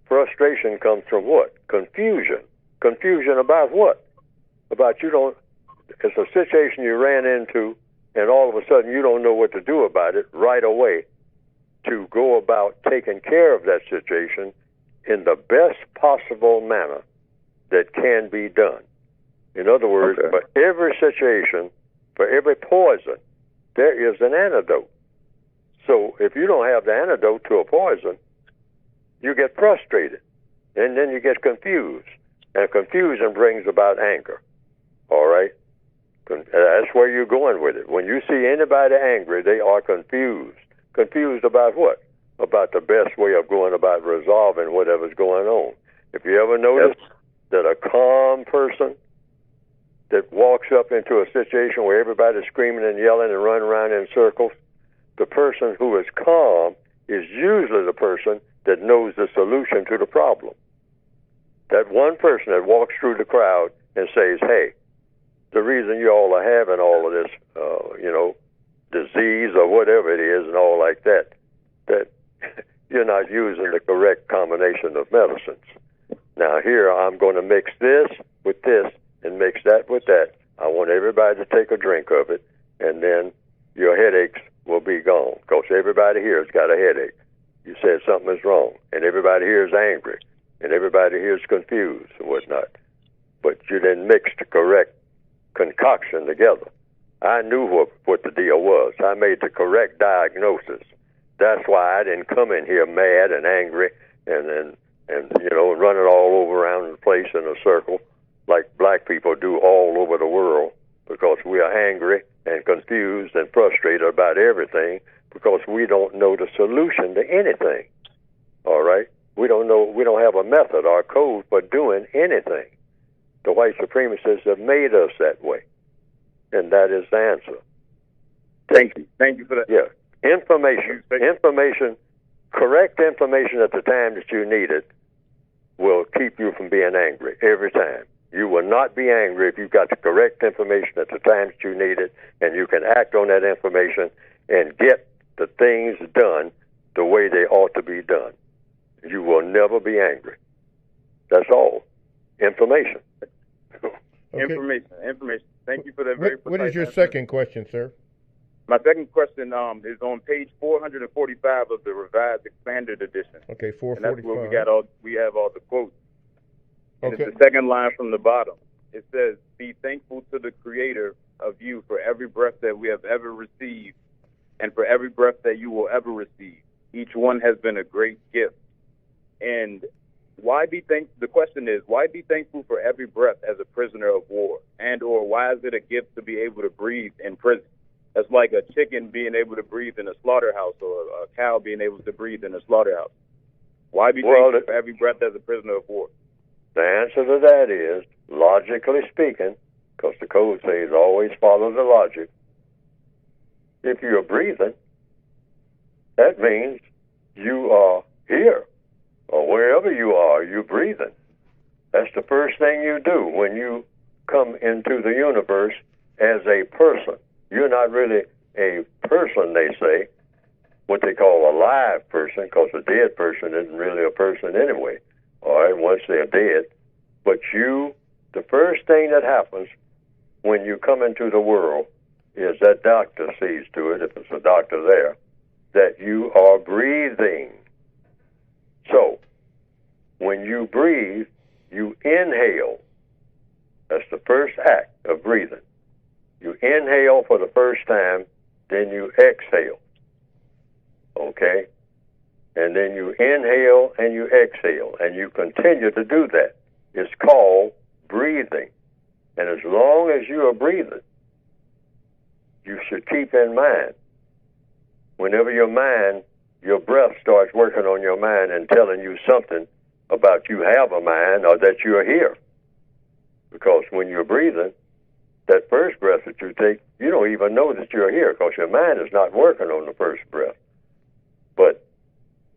Frustration comes from what? Confusion. Confusion about what? About it's a situation you ran into and all of a sudden you don't know what to do about it right away to go about taking care of that situation in the best possible manner that can be done. In other words, for every situation, for every poison, there is an antidote. So if you don't have the antidote to a poison, you get frustrated, and then you get confused. And confusion brings about anger. All right? That's where you're going with it. When you see anybody angry, they are confused. Confused about what? About the best way of going about resolving whatever's going on. If you ever notice that a calm person that walks up into a situation where everybody's screaming and yelling and running around in circles, the person who is calm is usually the person that knows the solution to the problem. That one person that walks through the crowd and says, hey, the reason you all are having all of this, disease or whatever it is and all like that, that you're not using the correct combination of medicines. Now here, I'm going to mix this with this and mix that with that. I want everybody to take a drink of it, and then your headaches will be gone, because everybody here has got a headache. You said something is wrong, and everybody here is angry, and everybody here is confused and whatnot. But you didn't mix the correct concoction together. I knew what the deal was. I made the correct diagnosis. That's why I didn't come in here mad and angry and running all over around the place in a circle like black people do all over the world, because we are angry and confused and frustrated about everything because we don't know the solution to anything. All right? We don't have a method or code for doing anything. The white supremacists have made us that way, and that is the answer. Thank you for that. Yeah. Information, correct information at the time that you need it will keep you from being angry every time. You will not be angry if you've got the correct information at the time that you need it, and you can act on that information and get the things done the way they ought to be done. You will never be angry. That's all. Information. Okay. Information. Thank you for that very precise What is your answer. second question, sir? My second question is on page 445 of the Revised Expanded Edition. Okay, 445. And that's where we have all the quotes. And Okay. it's the second line from the bottom. It says, "Be thankful to the Creator of you for every breath that we have ever received, and for every breath that you will ever receive. Each one has been a great gift." And the question is, why be thankful for every breath as a prisoner of war? And/or why is it a gift to be able to breathe in prison? That's like a chicken being able to breathe in a slaughterhouse, or a cow being able to breathe in a slaughterhouse. Why be thankful for every breath as a prisoner of war? The answer to that is, logically speaking, because the code says always follow the logic. If you're breathing, that means you are here, or wherever you are, you're breathing. That's the first thing you do when you come into the universe as a person. You're not really a person, they say, what they call a live person, because a dead person isn't really a person anyway, all right, once they're dead. But you, the first thing that happens when you come into the world is that doctor sees to it, if it's a doctor there, that you are breathing. So, when you breathe, you inhale. That's the first act of breathing. You inhale for the first time, then you exhale. Okay? And then you inhale and you exhale, and you continue to do that. It's called breathing. And as long as you are breathing, you should keep in mind, whenever your breath starts working on your mind and telling you something about you have a mind or that you're here. Because when you're breathing, that first breath that you take, you don't even know that you're here because your mind is not working on the first breath. But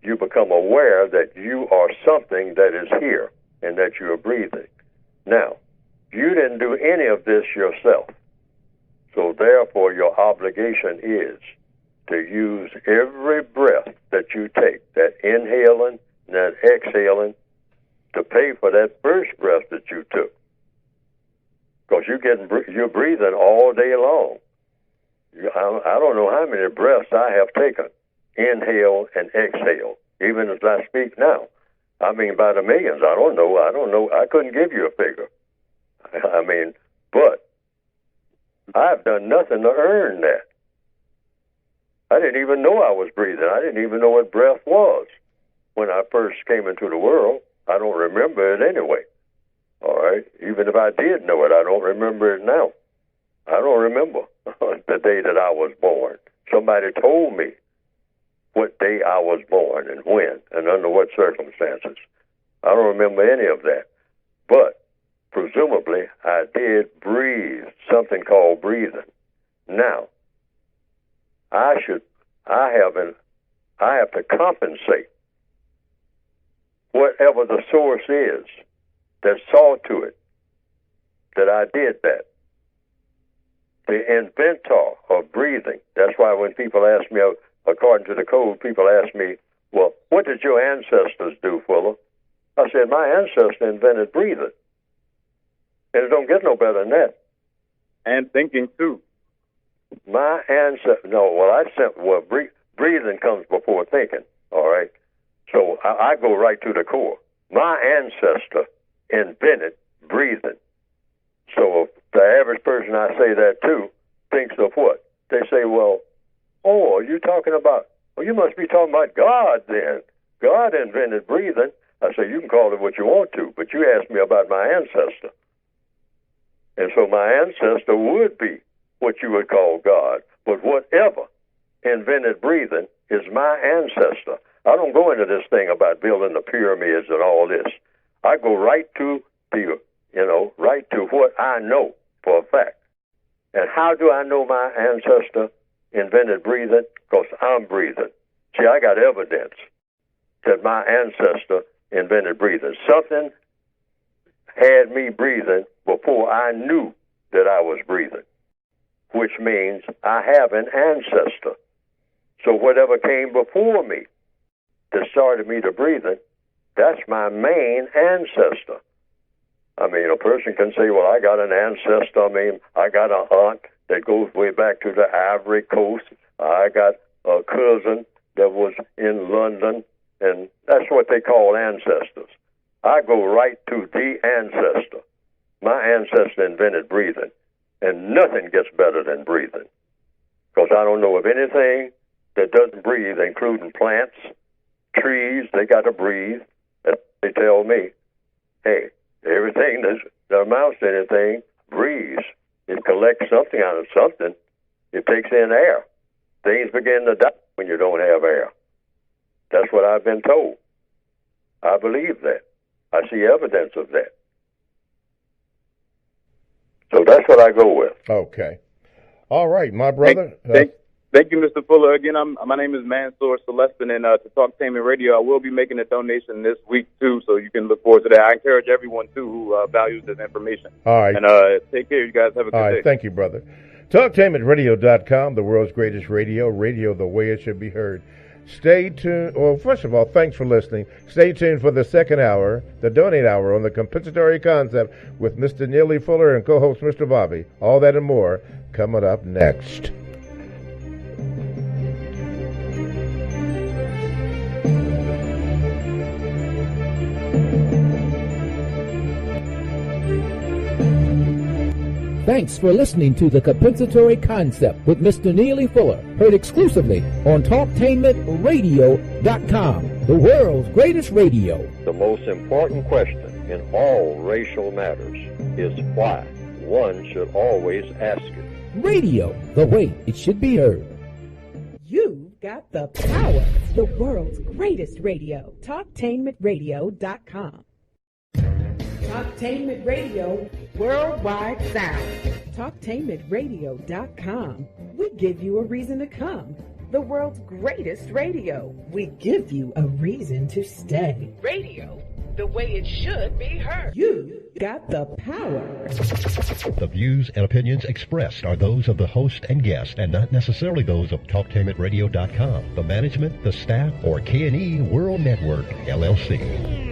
you become aware that you are something that is here and that you are breathing. Now, you didn't do any of this yourself. So therefore, your obligation is to use every breath that you take, that inhaling and that exhaling, to pay for that first breath that you took. Because you're breathing all day long. I don't know how many breaths I have taken, inhale and exhale, even as I speak now. I mean, by the millions. I don't know. I couldn't give you a figure. I mean, but I've done nothing to earn that. I didn't even know I was breathing. I didn't even know what breath was when I first came into the world. I don't remember it anyway. All right? Even if I did know it, I don't remember it now. I don't remember the day that I was born. Somebody told me what day I was born and when and under what circumstances. I don't remember any of that. But presumably, I did breathe, something called breathing. Now, I have to compensate whatever the source is that saw to it that I did that. The inventor of breathing. That's why when people ask me, according to the code, people ask me, well, what did your ancestors do, Fuller? I said, my ancestor invented breathing. And it don't get no better than that. And thinking, too. My ancestor, breathing comes before thinking, all right? So I go right to the core. My ancestor invented breathing. So if the average person I say that to thinks of what? They say, well, are you talking about, you must be talking about God then. God invented breathing. I say, you can call it what you want to, but you asked me about my ancestor. And so my ancestor would be what you would call God. But whatever invented breathing is my ancestor. I don't go into this thing about building the pyramids and all this. I go right to right to what I know for a fact. And how do I know my ancestor invented breathing? Because I'm breathing. See, I got evidence that my ancestor invented breathing. Something had me breathing before I knew that I was breathing, which means I have an ancestor. So whatever came before me that started me to breathing, that's my main ancestor. I mean, a person can say, well, I got an ancestor. I mean, I got an aunt that goes way back to the Ivory Coast. I got a cousin that was in London, and that's what they call ancestors. I go right to the ancestor. My ancestor invented breathing, and nothing gets better than breathing, because I don't know of anything that doesn't breathe, including plants, trees. They got to breathe. They tell me, hey, everything that amounts to anything breathes. It collects something out of something. It takes in air. Things begin to die when you don't have air. That's what I've been told. I believe that. I see evidence of that. So that's what I go with. Okay. All right, my brother. Thank you, Mr. Fuller. Again, my name is Mansour Celestin, and to Talktainment Radio, I will be making a donation this week, too, so you can look forward to that. I encourage everyone, too, who values this information. All right. And take care. You guys have a good day. All right, thank you, brother. TalktainmentRadio.com, the world's greatest radio the way it should be heard. Stay tuned. Well, first of all, thanks for listening. Stay tuned for the second hour, the donate hour on the compensatory concept with Mr. Neely Fuller and co-host Mr. Bobby. All that and more coming up next. Thanks for listening to The Compensatory Concept with Mr. Neely Fuller, heard exclusively on TalktainmentRadio.com, the world's greatest radio. The most important question in all racial matters is why. One should always ask it. Radio, the way it should be heard. You've got the power. The world's greatest radio. TalktainmentRadio.com. Talktainment Radio, worldwide sound. Talktainmentradio.com. We give you a reason to come. The world's greatest radio. We give you a reason to stay. Radio, the way it should be heard. You got the power. The views and opinions expressed are those of the host and guest and not necessarily those of TalktainmentRadio.com, the management, the staff, or K&E World Network, LLC.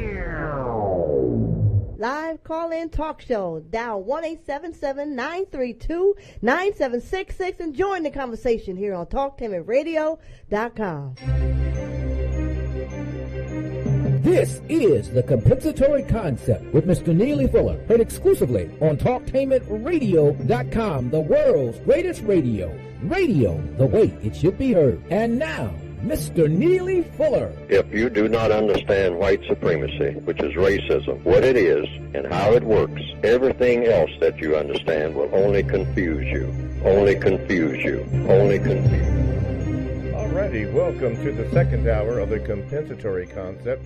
Live call-in talk show. Dial 1-877-932-9766 and join the conversation here on TalktainmentRadio.com. This is The Compensatory Concept with Mr. Neely Fuller, heard exclusively on TalktainmentRadio.com, the world's greatest radio. Radio, the way it should be heard. And now, Mr. Neely Fuller. If you do not understand white supremacy, which is racism, what it is and how it works, everything else that you understand will only confuse you. Only confuse you. Only confuse you. Alrighty, welcome to the second hour of the compensatory concept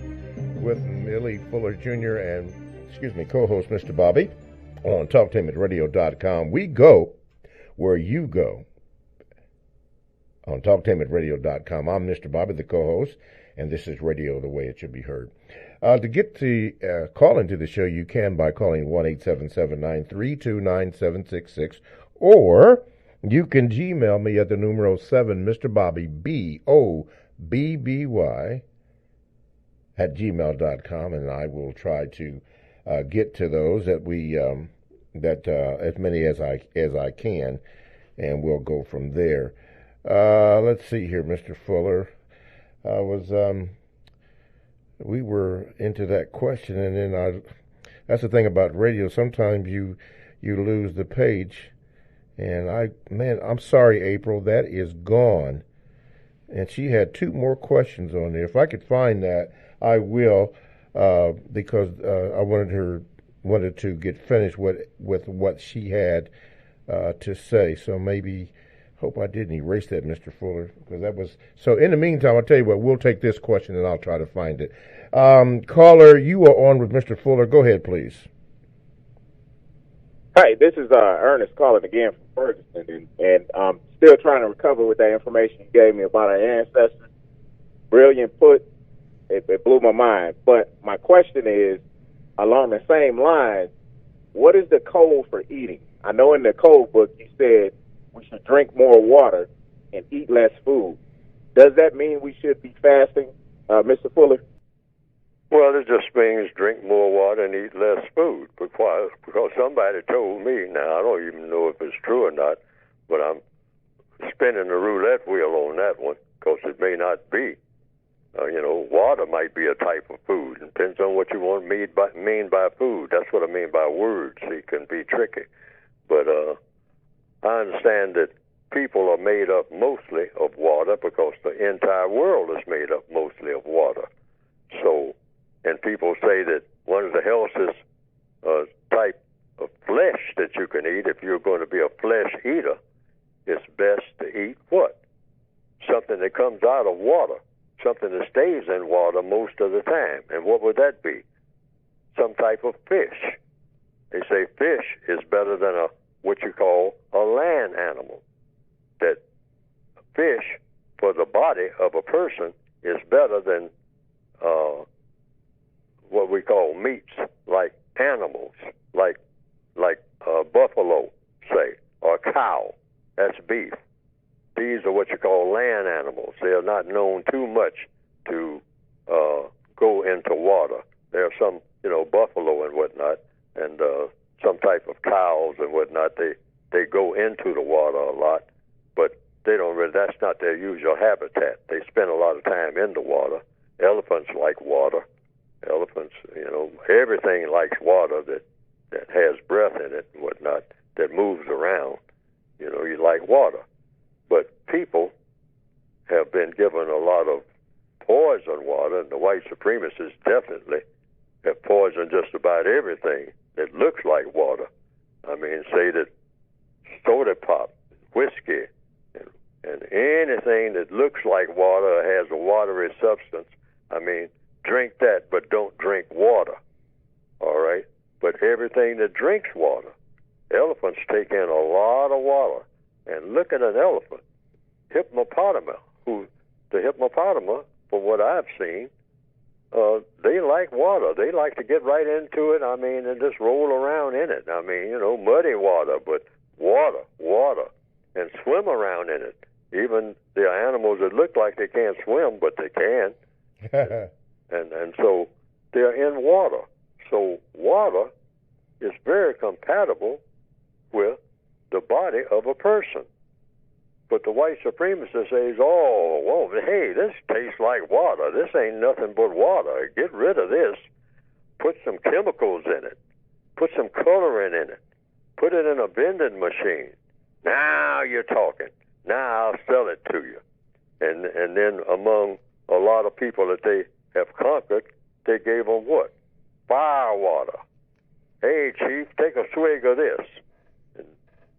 with Neely Fuller Jr. and, co-host Mr. Bobby on TalktainmentRadio.com. We go where you go. On TalktainmentRadio.com. I'm Mr. Bobby, the co-host, and this is Radio the Way It Should Be Heard. To get the call into the show, you can by calling 1-877-932-9766, or you can Gmail me at the numero 7, Mr. Bobby, BOBBY, at gmail.com, and I will try to get to those as many as I can, and we'll go from there. Let's see here, Mr. Fuller. We were into that question, and then that's the thing about radio. Sometimes you lose the page, and I'm sorry, April, that is gone. And she had 2 more questions on there. If I could find that, I will, because I wanted to get finished with what she had to say. So maybe. Hope I didn't erase that, Mr. Fuller, because that was... So in the meantime, I'll tell you what, we'll take this question and I'll try to find it. Caller, you are on with Mr. Fuller. Go ahead, please. Hi, this is Ernest calling again from Ferguson, and I'm still trying to recover with that information you gave me about our ancestors. Brilliant put. It blew my mind. But my question is, along the same lines, what is the code for eating? I know in the code book you said we should drink more water and eat less food. Does that mean we should be fasting, Mr. Fuller? Well, it just means drink more water and eat less food because somebody told me, now I don't even know if it's true or not, but I'm spinning the roulette wheel on that one because it may not be. Water might be a type of food. It depends on what you want to mean by food. That's what I mean by words. It can be tricky. But I understand that people are made up mostly of water because the entire world is made up mostly of water. So, and people say that one of the healthiest type of flesh that you can eat, if you're going to be a flesh eater, it's best to eat what? Something that comes out of water. something that stays in water most of the time. And what would that be? Some type of fish. They say fish is better than what you call a land animal. That fish for the body of a person is better than what we call meats, like animals, like buffalo, say, or cow. That's beef. These are what you call land animals. They are not known too much to go into water. There are some, buffalo and whatnot, and some type of cows and whatnot. They go into the water a lot, but they don't really. That's not their usual habitat. They spend a lot of time in the water. Elephants like water. Elephants, everything likes water that has breath in it and whatnot, that moves around. You like water. But people have been given a lot of poison water, and the white supremacists definitely have poisoned just about everything that looks like water. I mean, say that soda pop, whiskey, and anything that looks like water or has a watery substance, I mean, drink that, but don't drink water, all right? But everything that drinks water, elephants take in a lot of water. And look at an elephant, hippopotamus, the hippopotamus, from what I've seen, they like water. They like to get right into it, and just roll around in it. Muddy water, but water, and swim around in it. Even the animals that look like they can't swim, but they can. and so they're in water. So water is very compatible with the body of a person. But the white supremacist says, hey, this tastes like water. This ain't nothing but water. Get rid of this. Put some chemicals in it. Put some coloring in it. Put it in a vending machine. Now you're talking. Now I'll sell it to you. And then among a lot of people that they have conquered, they gave them what? Fire water. Hey, Chief, take a swig of this.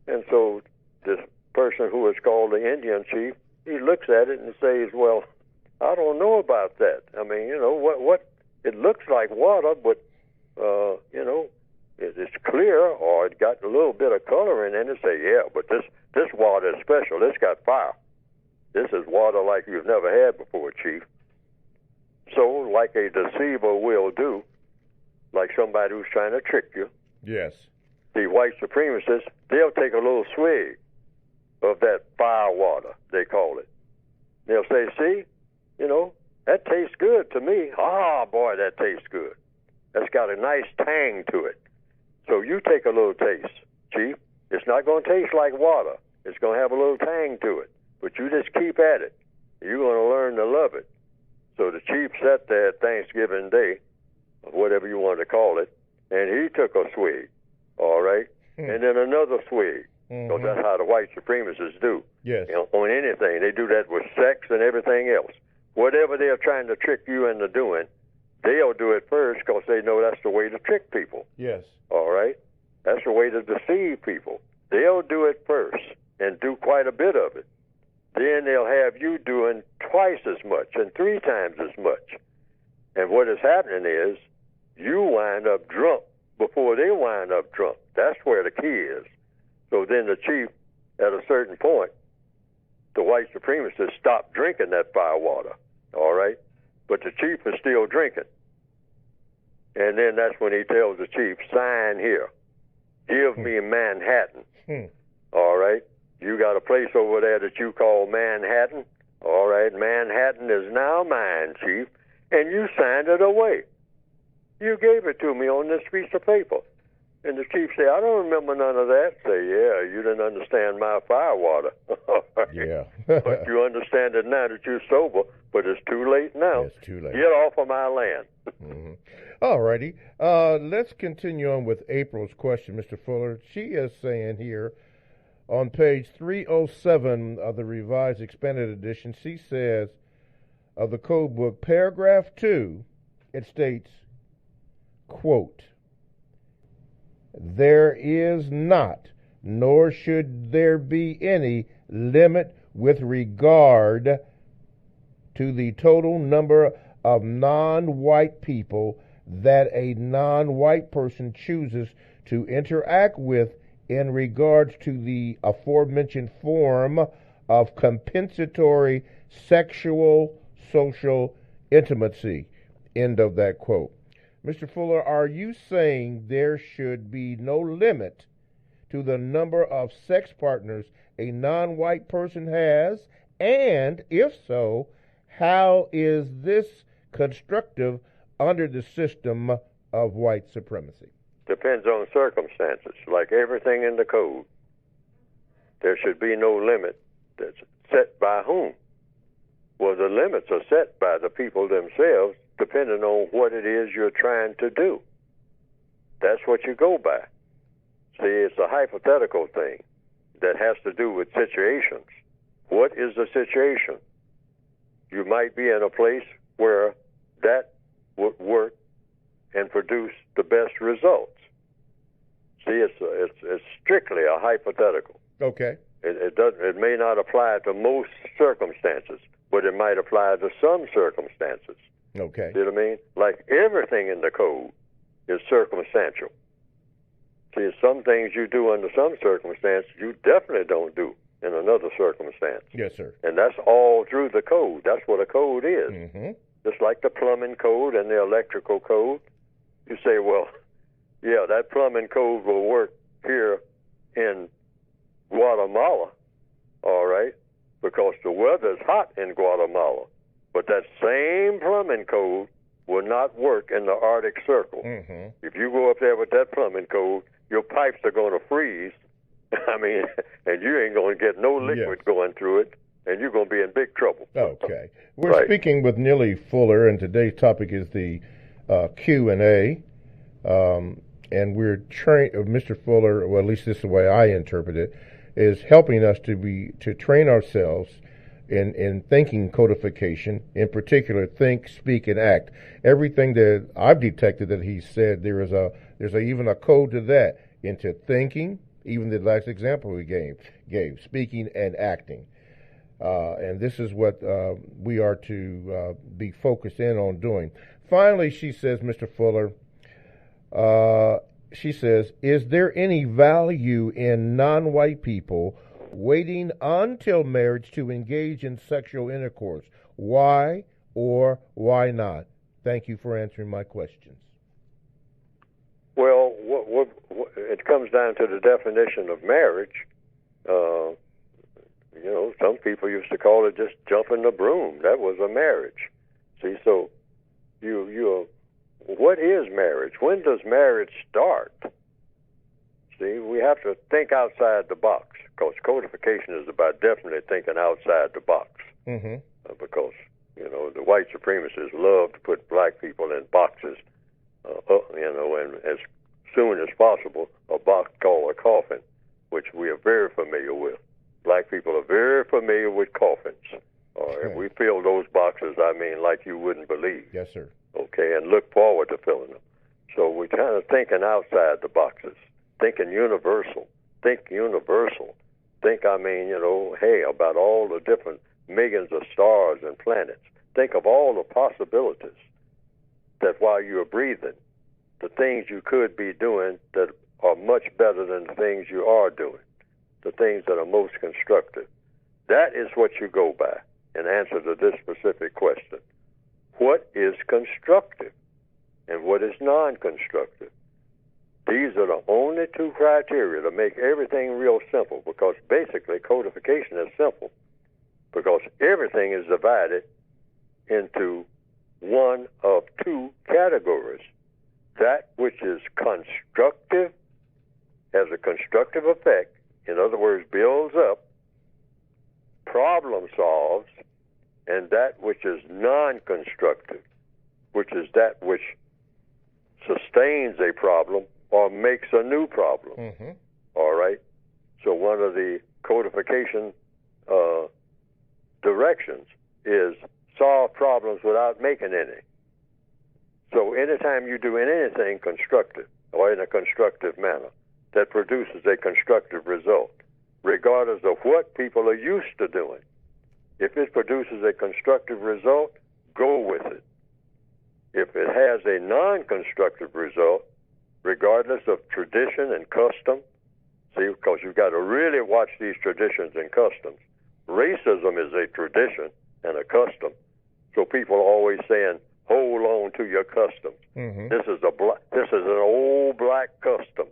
And so this person who is called the Indian chief, he looks at it and says, well, I don't know about that. What it looks like water, but, it's clear, or it got a little bit of coloring in it. Say, yeah, but this water is special. It's got fire. This is water like you've never had before, Chief. So, like a deceiver will do, like somebody who's trying to trick you. Yes. The white supremacists, they'll take a little swig of that fire water, they call it. They'll say, see, that tastes good to me. Ah, boy, that tastes good. That's got a nice tang to it. So you take a little taste, Chief. It's not going to taste like water. It's going to have a little tang to it. But you just keep at it. You're going to learn to love it. So the chief sat there at Thanksgiving Day, or whatever you want to call it, and he took a swig, all right? And then another swig. So that's how the white supremacists do. Yes. On anything. They do that with sex and everything else. Whatever they're trying to trick you into doing, they'll do it first because they know that's the way to trick people. Yes. All right? That's the way to deceive people. They'll do it first and do quite a bit of it. Then they'll have you doing twice as much and 3 times as much. And what is happening is you wind up drunk before they wind up drunk. That's where the key is. So then the chief, at a certain point, the white supremacists stop drinking that fire water, all right? But the chief is still drinking. And then that's when he tells the chief, sign here. Give me Manhattan, all right? You got a place over there that you call Manhattan, all right? Manhattan is now mine, Chief, and you signed it away. You gave it to me on this piece of paper. And the chief said, I don't remember none of that. Say, yeah, you didn't understand my fire water. Yeah. But you understand it now that you're sober, but it's too late now. It's too late. Get off of my land. All righty. Let's continue on with April's question, Mr. Fuller. She is saying here on page 307 of the Revised Expanded Edition, she says of the code book, paragraph 2, it states, quote, there is not, nor should there be any limit with regard to the total number of non-white people that a non-white person chooses to interact with in regards to the aforementioned form of compensatory sexual social intimacy. End of that quote. Mr. Fuller, are you saying there should be no limit to the number of sex partners a non-white person has? And if so, how is this constructive under the system of white supremacy? Depends on circumstances. Like everything in the code, there should be no limit that's set by whom? Well, the limits are set by the people themselves, depending on what it is you're trying to do. That's what you go by. See, it's a hypothetical thing that has to do with situations. What is the situation? You might be in a place where that would work and produce the best results. See, it's strictly a hypothetical. Okay. It may not apply to most circumstances, but it might apply to some circumstances. Okay. See what I mean? Like everything in the code is circumstantial. See, some things you do under some circumstance, you definitely don't do in another circumstance. Yes, sir. And that's all through the code. That's what a code is. Mm-hmm. Just like the plumbing code and the electrical code. You say, well, yeah, that plumbing code will work here in Guatemala, all right, because the weather's hot in Guatemala. But that same plumbing code will not work in the Arctic Circle. Mm-hmm. If you go up there with that plumbing code, your pipes are going to freeze. I mean, and you ain't going to get no liquid going through it, and you're going to be in big trouble. Okay. We're speaking with Neely Fuller, and today's topic is the Q&A. And we're Mr. Fuller, well, at least this is the way I interpret it, is helping us to train ourselves in thinking codification, in particular, think, speak, and act. Everything that I've detected that he said, there's even a code to that, into thinking, even the last example we gave, speaking and acting. And this is what we are to be focused in on doing. Finally, she says, Mr. Fuller, she says, is there any value in non-white people waiting until marriage to engage in sexual intercourse? Why or why not? Thank you for answering my questions. Well, what it comes down to the definition of marriage. Some people used to call it just jumping the broom. That was a marriage. See, so what is marriage? When does marriage start? See, we have to think outside the box, because codification is about definitely thinking outside the box. Mm-hmm. Because, the white supremacists love to put black people in boxes, and as soon as possible, a box called a coffin, which we are very familiar with. Black people are very familiar with coffins. And we fill those boxes, like you wouldn't believe. Yes, sir. Okay, and look forward to filling them. So we're kind of thinking outside the boxes, thinking universal. Think universal. Think, about all the different millions of stars and planets. Think of all the possibilities that while you're breathing, the things you could be doing that are much better than the things you are doing, the things that are most constructive. That is what you go by in answer to this specific question. What is constructive and what is non-constructive? These are the only two criteria to make everything real simple, because basically codification is simple, because everything is divided into one of two categories. That which is constructive, has a constructive effect, in other words, builds up, problem solves, and that which is non-constructive, which is that which sustains a problem or makes a new problem. Mm-hmm. All right? So one of the codification directions is solve problems without making any. So anytime you do anything constructive or in a constructive manner that produces a constructive result, regardless of what people are used to doing, If it produces a constructive result, go with it. If it has a non-constructive result, regardless of tradition and custom, see, because you've got to really watch these traditions and customs. Racism is a tradition and a custom. So people are always saying, hold on to your customs. Mm-hmm. This is an old black custom.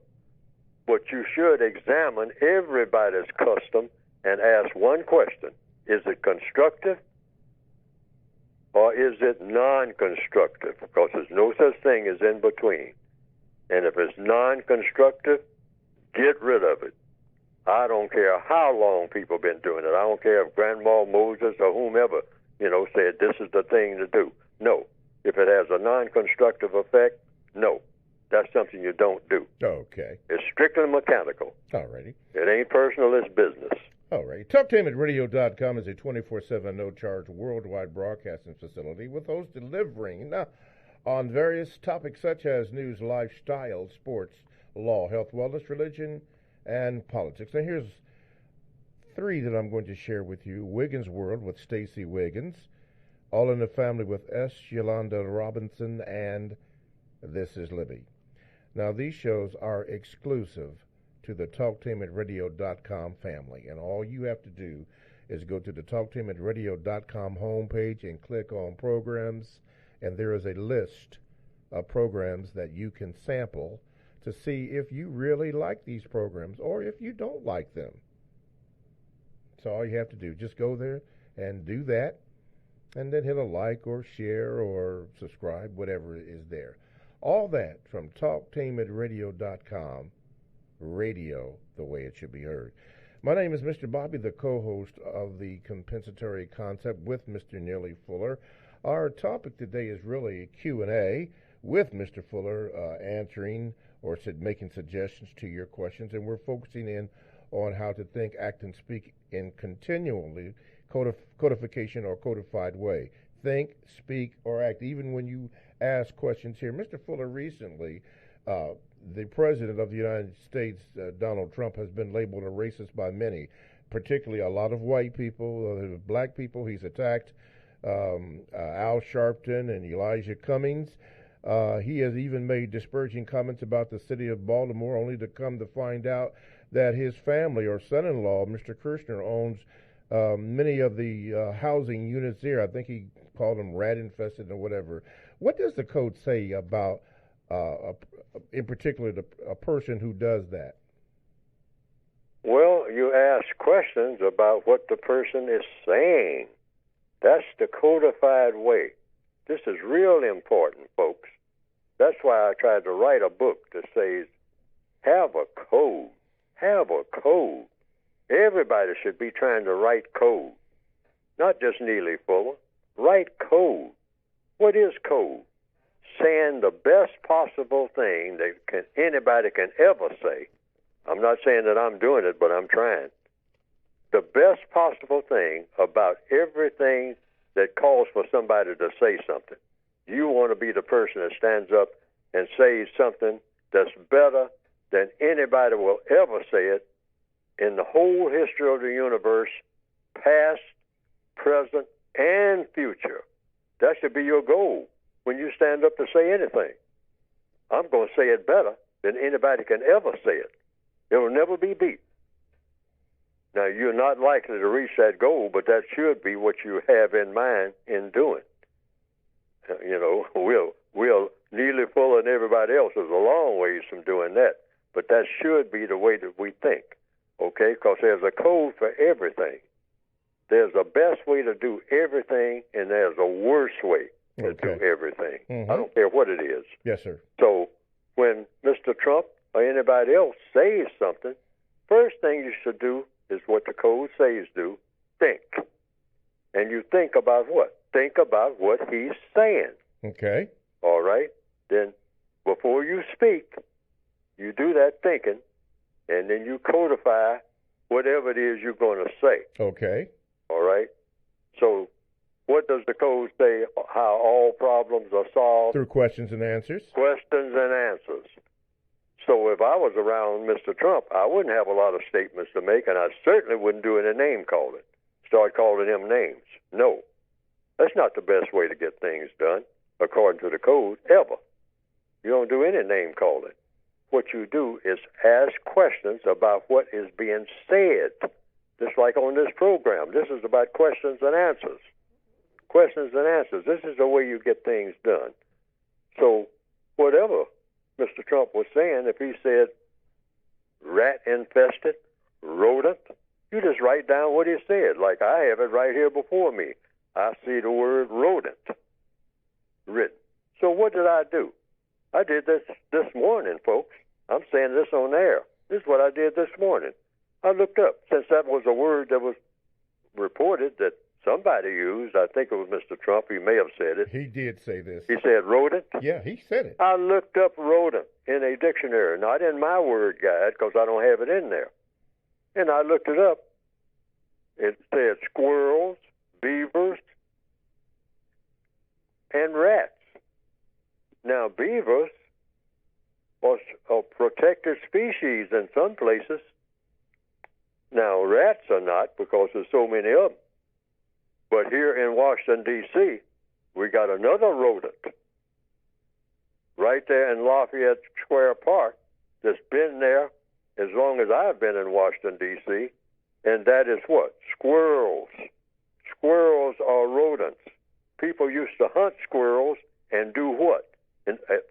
But you should examine everybody's custom and ask one question. Is it constructive or is it non-constructive? Because there's no such thing as in between. And if it's non-constructive, get rid of it. I don't care how long people have been doing it. I don't care if Grandma Moses or whomever, said this is the thing to do. No. If it has a non-constructive effect, no. That's something you don't do. Okay. It's strictly mechanical. All righty. It ain't personal, it's business. All right. TalkTameRadio.com is a 24/7 no-charge worldwide broadcasting facility with hosts delivering on various topics such as news, lifestyle, sports, law, health, wellness, religion, and politics. Now here's 3 that I'm going to share with you. Wiggins World with Stacey Wiggins, All in the Family with S. Yolanda Robinson, and This is Libby. Now these shows are exclusive to the TalkTameRadio.com family, and all you have to do is go to the TalkTameRadio.com homepage and click on programs, and there is a list of programs that you can sample to see if you really like these programs or if you don't like them. So all you have to do, just go there and do that, and then hit a like or share or subscribe, whatever is there. All that from TalkTameRadio.com, radio the way it should be heard. My name is Mr. Bobby, the co-host of the Compensatory Concept with Mr. Neely Fuller. Our topic today is really a Q&A with Mr. Fuller, answering or making suggestions to your questions, and we're focusing in on how to think, act, and speak in continually codification or codified way. Think, speak, or act, even when you ask questions here. Mr. Fuller, recently, the President of the United States, Donald Trump, has been labeled a racist by many, particularly a lot of white people, black people. He's attacked Al Sharpton and Elijah Cummings. He has even made disparaging comments about the city of Baltimore, only to come to find out that his family or son-in-law, Mr. Kirshner, owns many of the housing units there. I think he called them rat-infested or whatever. What does the code say about, in particular, a person who does that? Well, you ask questions about what the person is saying. That's the codified way. This is real important, folks. That's why I tried to write a book that says, have a code. Have a code. Everybody should be trying to write code. Not just Neely Fuller. Write code. What is code? Saying the best possible thing that anybody can ever say. I'm not saying that I'm doing it, but I'm trying. The best possible thing about everything that calls for somebody to say something. You want to be the person that stands up and says something that's better than anybody will ever say it in the whole history of the universe, past, present, and future. That should be your goal when you stand up to say anything. I'm going to say it better than anybody can ever say it. It will never be beat. Now, you're not likely to reach that goal, but that should be what you have in mind in doing. We'll Neely Fuller and everybody else is a long ways from doing that, but that should be the way that we think, okay? Because there's a code for everything. There's a best way to do everything, and there's a worse way to do everything. Mm-hmm. I don't care what it is. Yes, sir. So when Mr. Trump or anybody else says something, first thing you should do is what the code says do, think. And you think about what? Think about what he's saying. Okay. All right? Then before you speak, you do that thinking, and then you codify whatever it is you're going to say. Okay. All right? So what does the code say, how all problems are solved? Through questions and answers. Questions and answers. So if I was around Mr. Trump, I wouldn't have a lot of statements to make, and I certainly wouldn't do any name calling. start calling them names. No, that's not the best way to get things done, according to the code, ever. You don't do any name calling. What you do is ask questions about what is being said. Just like on this program, this is about questions and answers. Questions and answers. This is the way you get things done. So whatever Mr. Trump was saying, if he said rat-infested, rodent, you just write down what he said. Like I have it right here before me. I see the word rodent written. So what did I do? I did this morning, folks. I'm saying this on air. This is what I did this morning. I looked up, since that was a word that was reported that somebody used. I think it was Mr. Trump. He may have said it. He did say this. He said rodent? Yeah, he said it. I looked up rodent in a dictionary, not in my word guide because I don't have it in there. And I looked it up. It said squirrels, beavers, and rats. Now, beavers are a protected species in some places. Now, rats are not because there's so many of them. But here in Washington, D.C., we got another rodent right there in Lafayette Square Park that's been there as long as I've been in Washington, D.C., and that is what? Squirrels. Squirrels are rodents. People used to hunt squirrels and do what?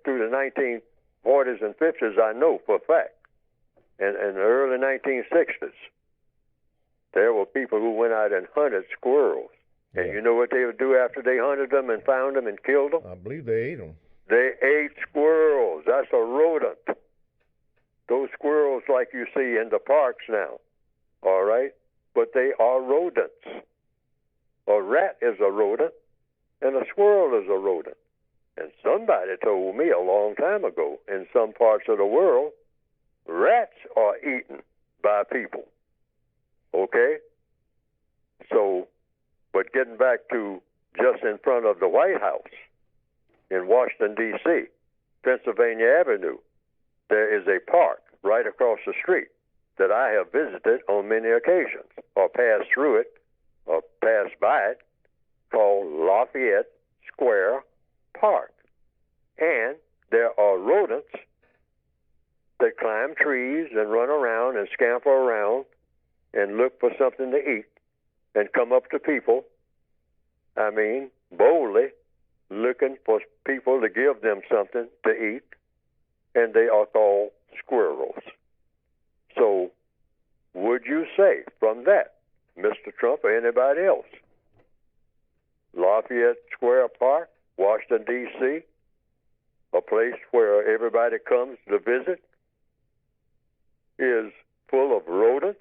Through the 1940s and 50s, I know for a fact, and the early 1960s, there were people who went out and hunted squirrels. And you know what they would do after they hunted them and found them and killed them? I believe they ate them. They ate squirrels. That's a rodent. Those squirrels like you see in the parks now, all right? But they are rodents. A rat is a rodent, and a squirrel is a rodent. And somebody told me a long time ago, in some parts of the world, rats are eaten by people. Okay? So, but getting back to just in front of the White House in Washington, D.C., Pennsylvania Avenue, there is a park right across the street that I have visited on many occasions, or passed through it, or passed by it, called Lafayette Square Park. And there are rodents that climb trees and run around and scamper around and look for something to eat and come up to people, I mean, boldly looking for people to give them something to eat, and they are called squirrels. So would you say from that, Mr. Trump or anybody else, Lafayette Square Park, Washington, D.C., a place where everybody comes to visit, is full of rodents?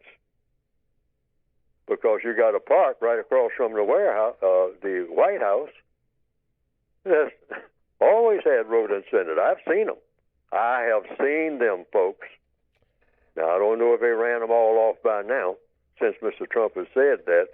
Because you got a park right across from the warehouse, the White House, that's always had rodents in it. I've seen them. I have seen them, folks. Now, I don't know if they ran them all off by now, since Mr. Trump has said that,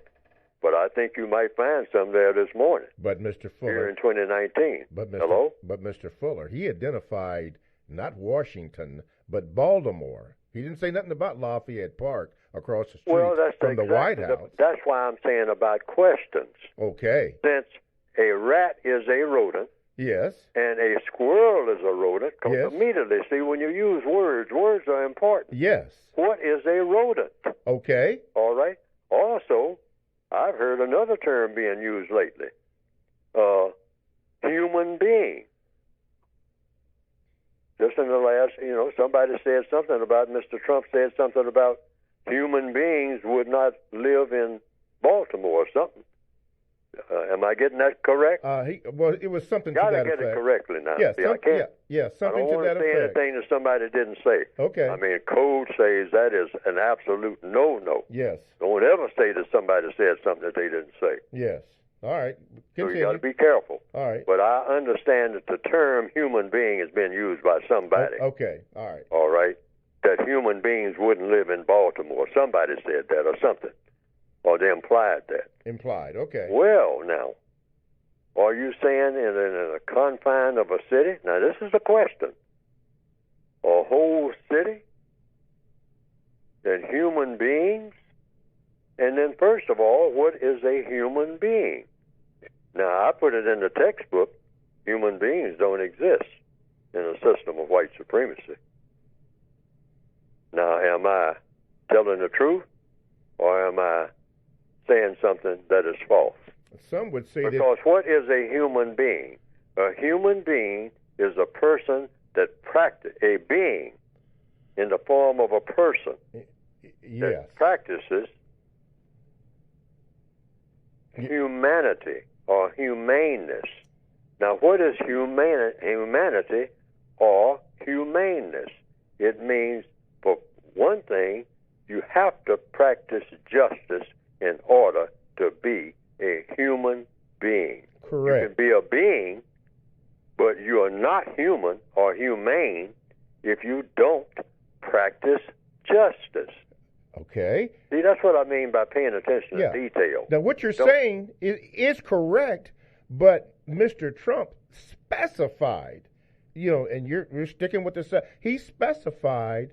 but I think you might find some there this morning. But Mr. Fuller, here in 2019. Hello? But Mr. Fuller, he identified not Washington, but Baltimore. He didn't say nothing about Lafayette Park across the street from the White House. That's why I'm saying about questions. Okay. Since a rat is a rodent, yes, and a squirrel is a rodent, because yes, immediately, see, when you use words are important. Yes. What is a rodent? Okay. All right. Also, I've heard another term being used lately, human being. Just in the last, somebody said something about, Mr. Trump said something about human beings would not live in Baltimore or something. Am I getting that correct? It was something to that effect. Gotta get it correctly now. Yes, I can't. Something to that effect. I don't want to say anything that somebody didn't say. Okay. I mean, code says that is an absolute no-no. Yes. Don't ever say that somebody said something that they didn't say. Yes. All right. Continue. So you got to be careful. All right. But I understand that the term human being has been used by somebody. Okay. All right. All right. That human beings wouldn't live in Baltimore. Somebody said that or something. Or they implied that. Implied. Okay. Well, now, are you saying in a confine of a city? Now, this is a question. A whole city? That human beings And then, first of all, what is a human being? Now, I put it in the textbook. Human beings don't exist in a system of white supremacy. Now, am I telling the truth, or am I saying something that is false? Some would say because what is a human being? A human being is a person that a being in the form of a person that practices humanity or humaneness. Now, what is humanity or humaneness? It means, for one thing, you have to practice justice in order to be a human being. Correct. You can be a being, but you are not human or humane if you don't practice justice. Okay. See, that's what I mean by paying attention to detail. Now, what you're saying is correct, but Mr. Trump specified, and you're sticking with this. He specified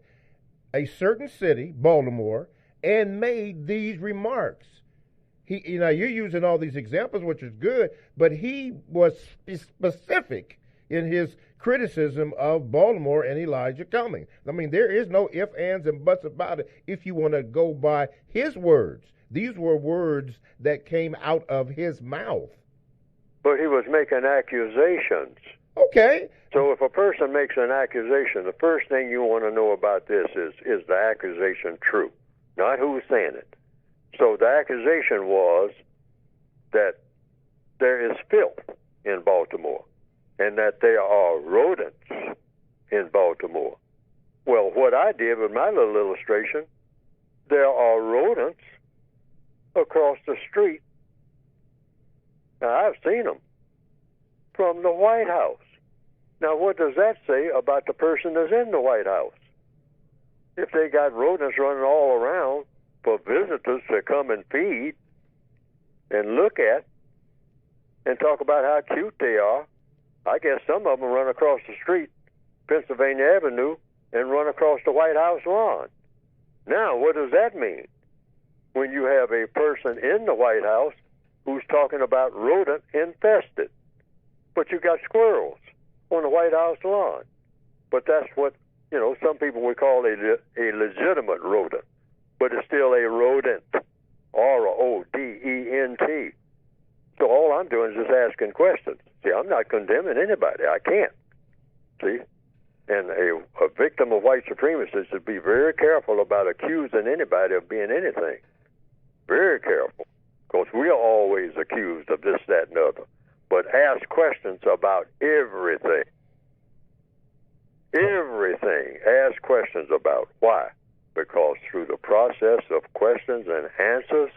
a certain city, Baltimore, and made these remarks. You're using all these examples, which is good, but he was specific in his criticism of Baltimore and Elijah Cummings. I mean, there is no ifs, ands, and buts about it if you want to go by his words. These were words that came out of his mouth. But he was making accusations. Okay. So if a person makes an accusation, the first thing you want to know about this is the accusation true? Not who's saying it. So the accusation was that there is filth in Baltimore and that there are rodents in Baltimore. Well, what I did with my little illustration, there are rodents across the street. Now, I've seen them from the White House. Now, what does that say about the person that's in the White House? If they got rodents running all around for visitors to come and feed and look at and talk about how cute they are, I guess some of them run across the street, Pennsylvania Avenue, and run across the White House lawn. Now, what does that mean? When you have a person in the White House who's talking about rodent infested, but you got squirrels on the White House lawn. But that's what, some people would call a legitimate rodent, but it's still a rodent, R-O-D-E-N-T. So all I'm doing is just asking questions. See, I'm not condemning anybody. I can't. See? And a victim of white supremacy should be very careful about accusing anybody of being anything. Very careful. Because we are always accused of this, that, and the other. But ask questions about everything. Everything. Ask questions about. Why? Because through the process of questions and answers,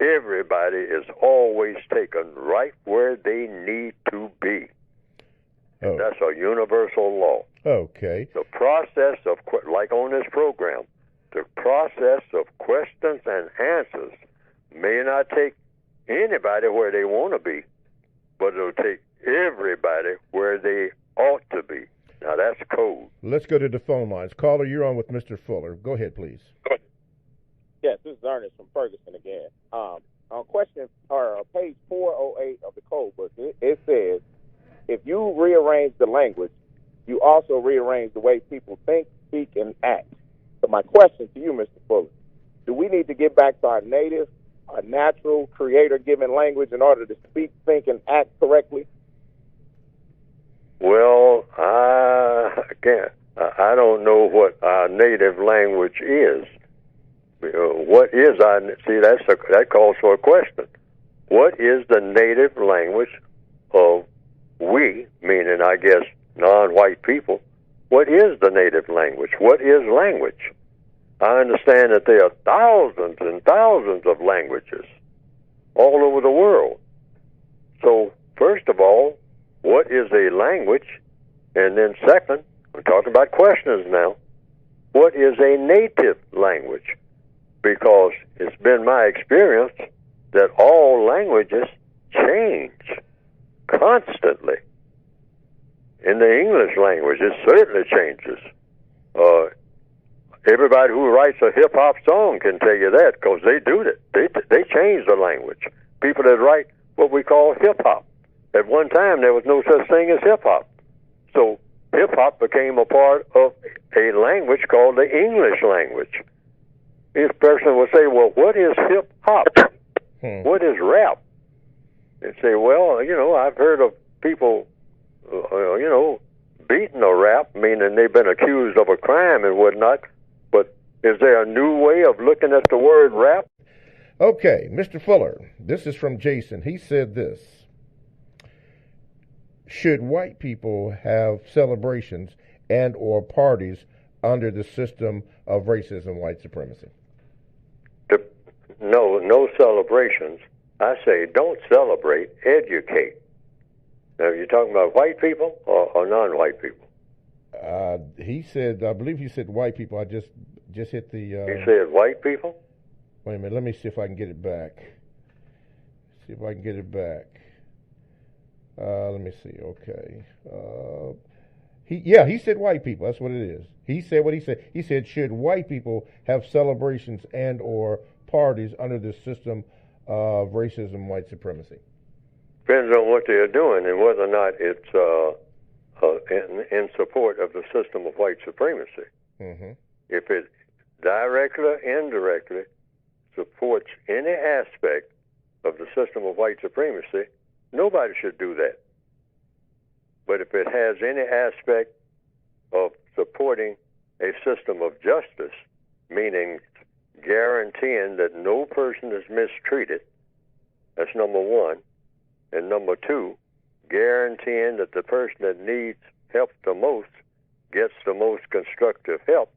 everybody is always taken right where they need to be. Oh. That's a universal law. Okay. The process of, like on this program, the process of questions and answers may not take anybody where they want to be, but it'll take everybody where they ought to be. Now, that's code. Let's go to the phone lines. Caller, you're on with Mr. Fuller. Go ahead, please. Yes, this is Ernest from Ferguson again. On question or page 408 of the code book, it says, if you rearrange the language, you also rearrange the way people think, speak, and act. So my question to you, Mr. Fuller, do we need to get back to our native, our natural, creator-given language in order to speak, think, and act correctly? Well, I don't know what our native language is. What is our? See, that calls for a question. What is the native language of we, meaning I guess non-white people? What is the native language? What is language? I understand that there are thousands and thousands of languages all over the world. So, first of all, what is a language? And then second, we're talking about questions now. What is a native language? Because it's been my experience that all languages change constantly. In the English language, it certainly changes. Everybody who writes a hip-hop song can tell you that, because they do that. They change the language. People that write what we call hip-hop. At one time, there was no such thing as hip-hop. So hip-hop became a part of a language called the English language. This person would say, well, what is hip-hop? What is rap? They'd say, well, I've heard of people, beating a rap, meaning they've been accused of a crime and whatnot. But is there a new way of looking at the word rap? Okay, Mr. Fuller, this is from Jason. He said this: should white people have celebrations and or parties under the system of racism, white supremacy? No celebrations. I say don't celebrate, educate. Now, are you talking about white people or non-white people? He said, I believe he said white people. I just hit the... He said white people? Wait a minute, let me see if I can get it back. Let me see, okay. He said white people, that's what it is. He said what he said. He said, should white people have celebrations and or parties under the system of racism, white supremacy? Depends on what they're doing and whether or not it's in support of the system of white supremacy. Mm-hmm. If it directly or indirectly supports any aspect of the system of white supremacy, nobody should do that. But if it has any aspect of supporting a system of justice, meaning guaranteeing that no person is mistreated, that's number one. And number two, guaranteeing that the person that needs help the most gets the most constructive help.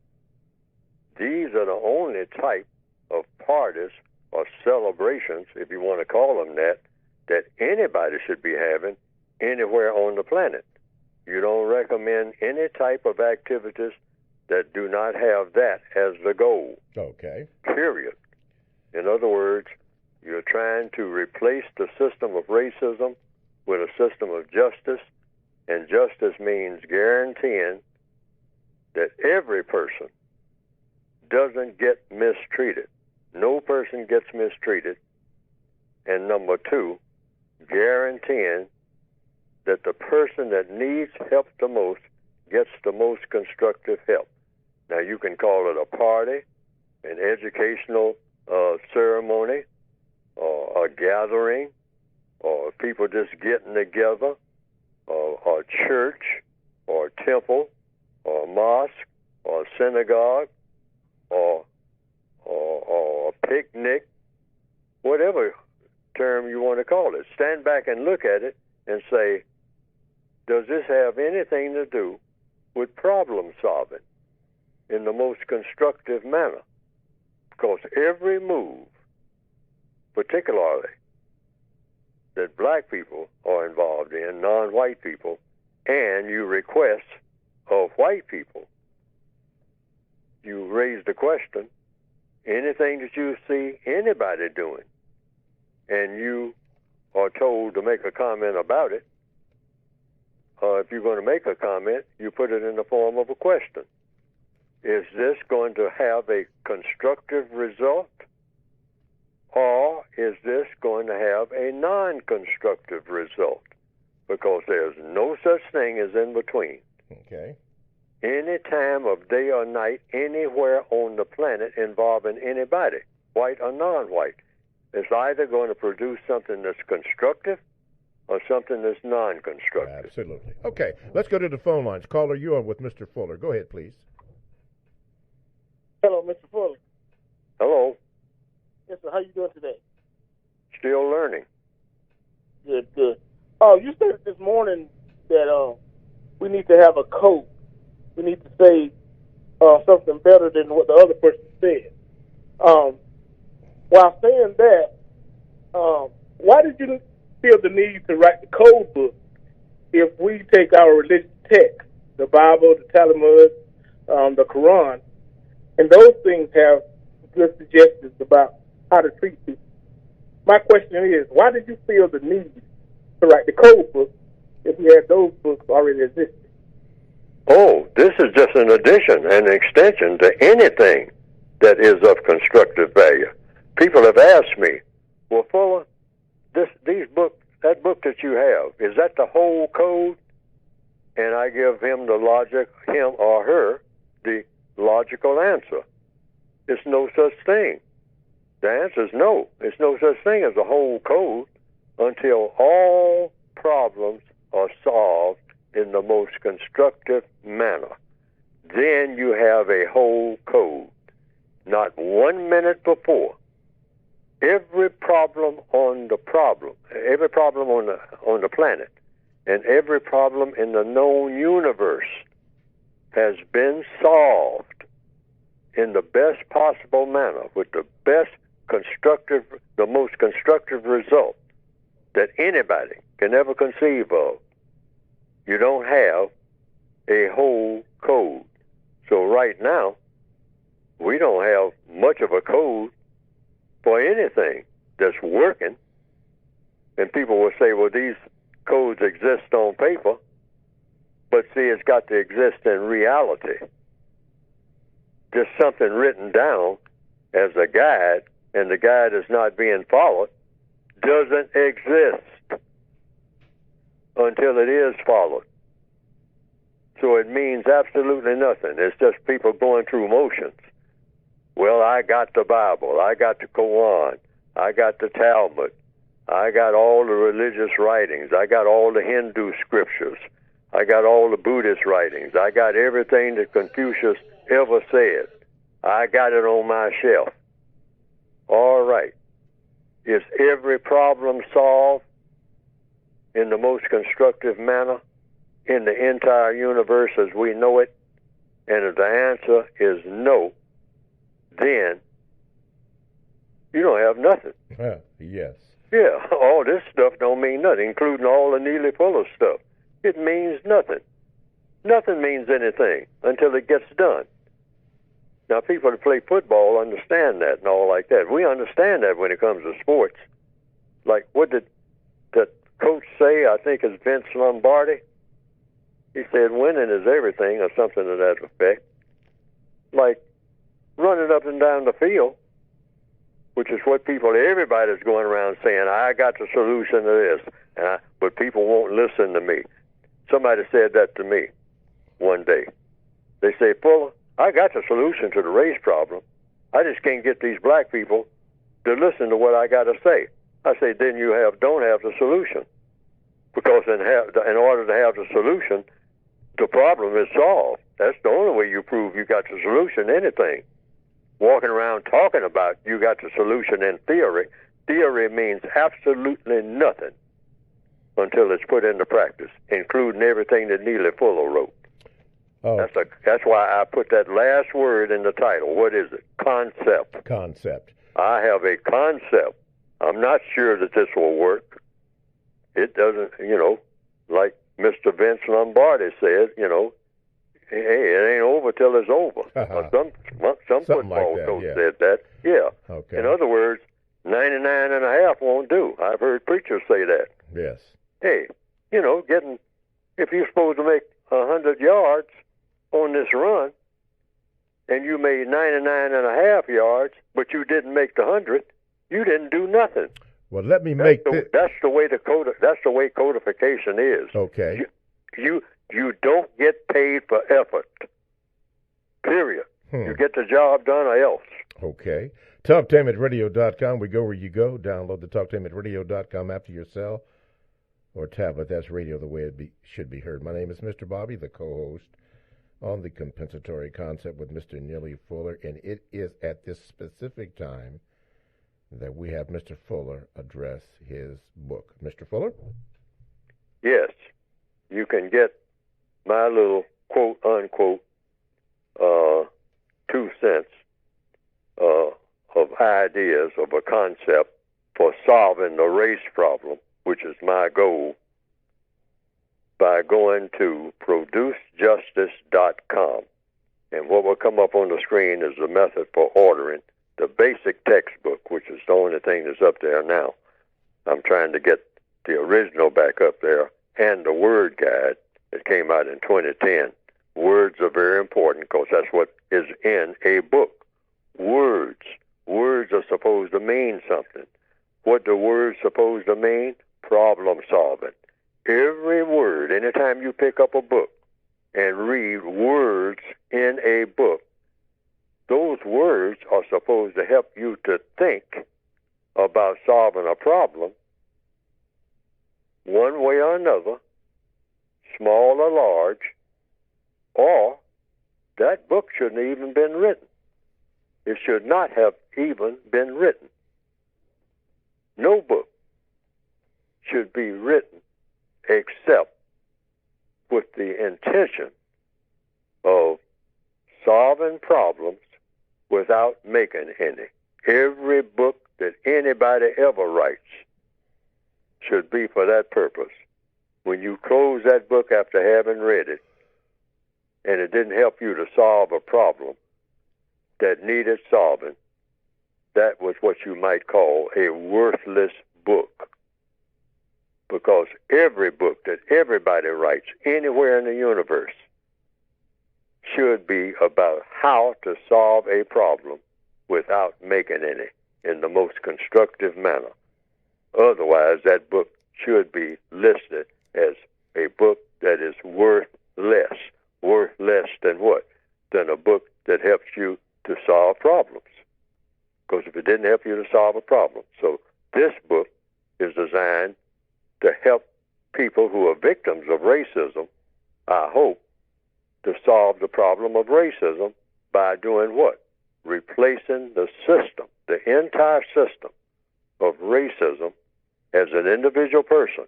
These are the only type of parties or celebrations, if you want to call them that anybody should be having anywhere on the planet. You don't recommend any type of activities that do not have that as the goal. Okay. Period. In other words, you're trying to replace the system of racism with a system of justice, and justice means guaranteeing that every person doesn't get mistreated. No person gets mistreated. And number two, guaranteeing that the person that needs help the most gets the most constructive help. Now, you can call it a party, an educational ceremony, or a gathering, or people just getting together, or a church, or a temple, or a mosque, or a synagogue, or a picnic, whatever term you want to call it. Stand back and look at it and say, does this have anything to do with problem solving in the most constructive manner? Because every move, particularly that black people are involved in, non-white people, and you request of white people, you raise the question, anything that you see anybody doing, and you are told to make a comment about it, if you're going to make a comment, you put it in the form of a question. Is this going to have a constructive result, or is this going to have a non-constructive result? Because there's no such thing as in between. Okay. Any time of day or night, anywhere on the planet involving anybody, white or non-white, it's either going to produce something that's constructive or something that's non-constructive. Absolutely. Okay, let's go to the phone lines. Caller, you are with Mr. Fuller. Go ahead, please. Hello, Mr. Fuller. Hello. Yes, sir. How you doing today? Still learning. Good, good. Oh, you said this morning that we need to have a code. We need to say something better than what the other person said. While saying that, why did you feel the need to write the code book if we take our religious text, the Bible, the Talmud, the Quran, and those things have good suggestions about how to treat people? My question is, why did you feel the need to write the code book if we had those books already existing? Oh, this is just an addition, an extension to anything that is of constructive value. People have asked me, well, Fuller, that book that you have, is that the whole code? And I give him or her, the logical answer. It's no such thing. The answer is no. It's no such thing as a whole code until all problems are solved in the most constructive manner. Then you have a whole code. Not 1 minute before. Every problem on the planet, and every problem in the known universe has been solved in the best possible manner with the most constructive result that anybody can ever conceive of. You don't have a whole code. So right now, we don't have much of a code for anything that's working. And people will say, well, these codes exist on paper, but see, it's got to exist in reality. Just something written down as a guide, and the guide is not being followed, doesn't exist until it is followed. So it means absolutely nothing. It's just people going through motions. Well, I got the Bible, I got the Quran, I got the Talmud, I got all the religious writings, I got all the Hindu scriptures, I got all the Buddhist writings, I got everything that Confucius ever said. I got it on my shelf. All right. Is every problem solved in the most constructive manner in the entire universe as we know it? And if the answer is no, then you don't have nothing. Yes. Yeah, all this stuff don't mean nothing, including all the Neely Fuller stuff. It means nothing. Nothing means anything until it gets done. Now, people that play football understand that and all like that. We understand that when it comes to sports. Like, what did that coach say? I think it's Vince Lombardi. He said, winning is everything, or something to that effect. Like, running up and down the field, which is what everybody's going around saying, I got the solution to this, but people won't listen to me. Somebody said that to me one day. They say, Fuller, I got the solution to the race problem. I just can't get these black people to listen to what I got to say. I say, then you don't have the solution. Because in order to have the solution, the problem is solved. That's the only way you prove you got the solution to anything. Walking around talking about you got the solution in theory. Theory means absolutely nothing until it's put into practice, including everything that Neely Fuller wrote. Oh. That's why I put that last word in the title. What is it? Concept. Concept. I have a concept. I'm not sure that this will work. It doesn't, like Mr. Vince Lombardi said, hey, it ain't over till it's over. Some football coach said that. Yeah. Okay. In other words, 99.5 won't do. I've heard preachers say that. Yes. Hey, if you're supposed to make 100 yards on this run, and you made 99.5 yards, but you didn't make the 100, you didn't do nothing. Well, let me make this. That's the way that's the way codification is. Okay. You don't get paid for effort. Period. You get the job done or else. Okay. TalkTameAtRadio.com. We go where you go. Download the TalkTameAtRadio.com app to your cell or tablet. That's radio the way it should be heard. My name is Mr. Bobby, the co-host on the compensatory concept with Mr. Neely Fuller, and it is at this specific time that we have Mr. Fuller address his book. Mr. Fuller? Yes. You can get my little quote-unquote 2 cents of ideas of a concept for solving the race problem, which is my goal, by going to producejustice.com. And what will come up on the screen is the method for ordering the basic textbook, which is the only thing that's up there now. I'm trying to get the original back up there and the word guide that came out in 2010 Words are very important because that's what is in a book. Words. Words are supposed to mean something. What do words supposed to mean? Problem solving. Every word, anytime you pick up a book and read words in a book, those words are supposed to help you to think about solving a problem one way or another, small or large, or that book shouldn't have even been written. It should not have even been written. No book should be written except with the intention of solving problems without making any. Every book that anybody ever writes should be for that purpose. When you close that book after having read it, and it didn't help you to solve a problem that needed solving, that was what you might call a worthless book. Because every book that everybody writes anywhere in the universe should be about how to solve a problem without making any in the most constructive manner. Otherwise, that book should be listed as a book that is worth less. Worth less than what? Than a book that helps you to solve problems. Because if it didn't help you to solve a problem. So this book is designed to help people who are victims of racism, I hope, to solve the problem of racism by doing what? Replacing the system, the entire system of racism as an individual person.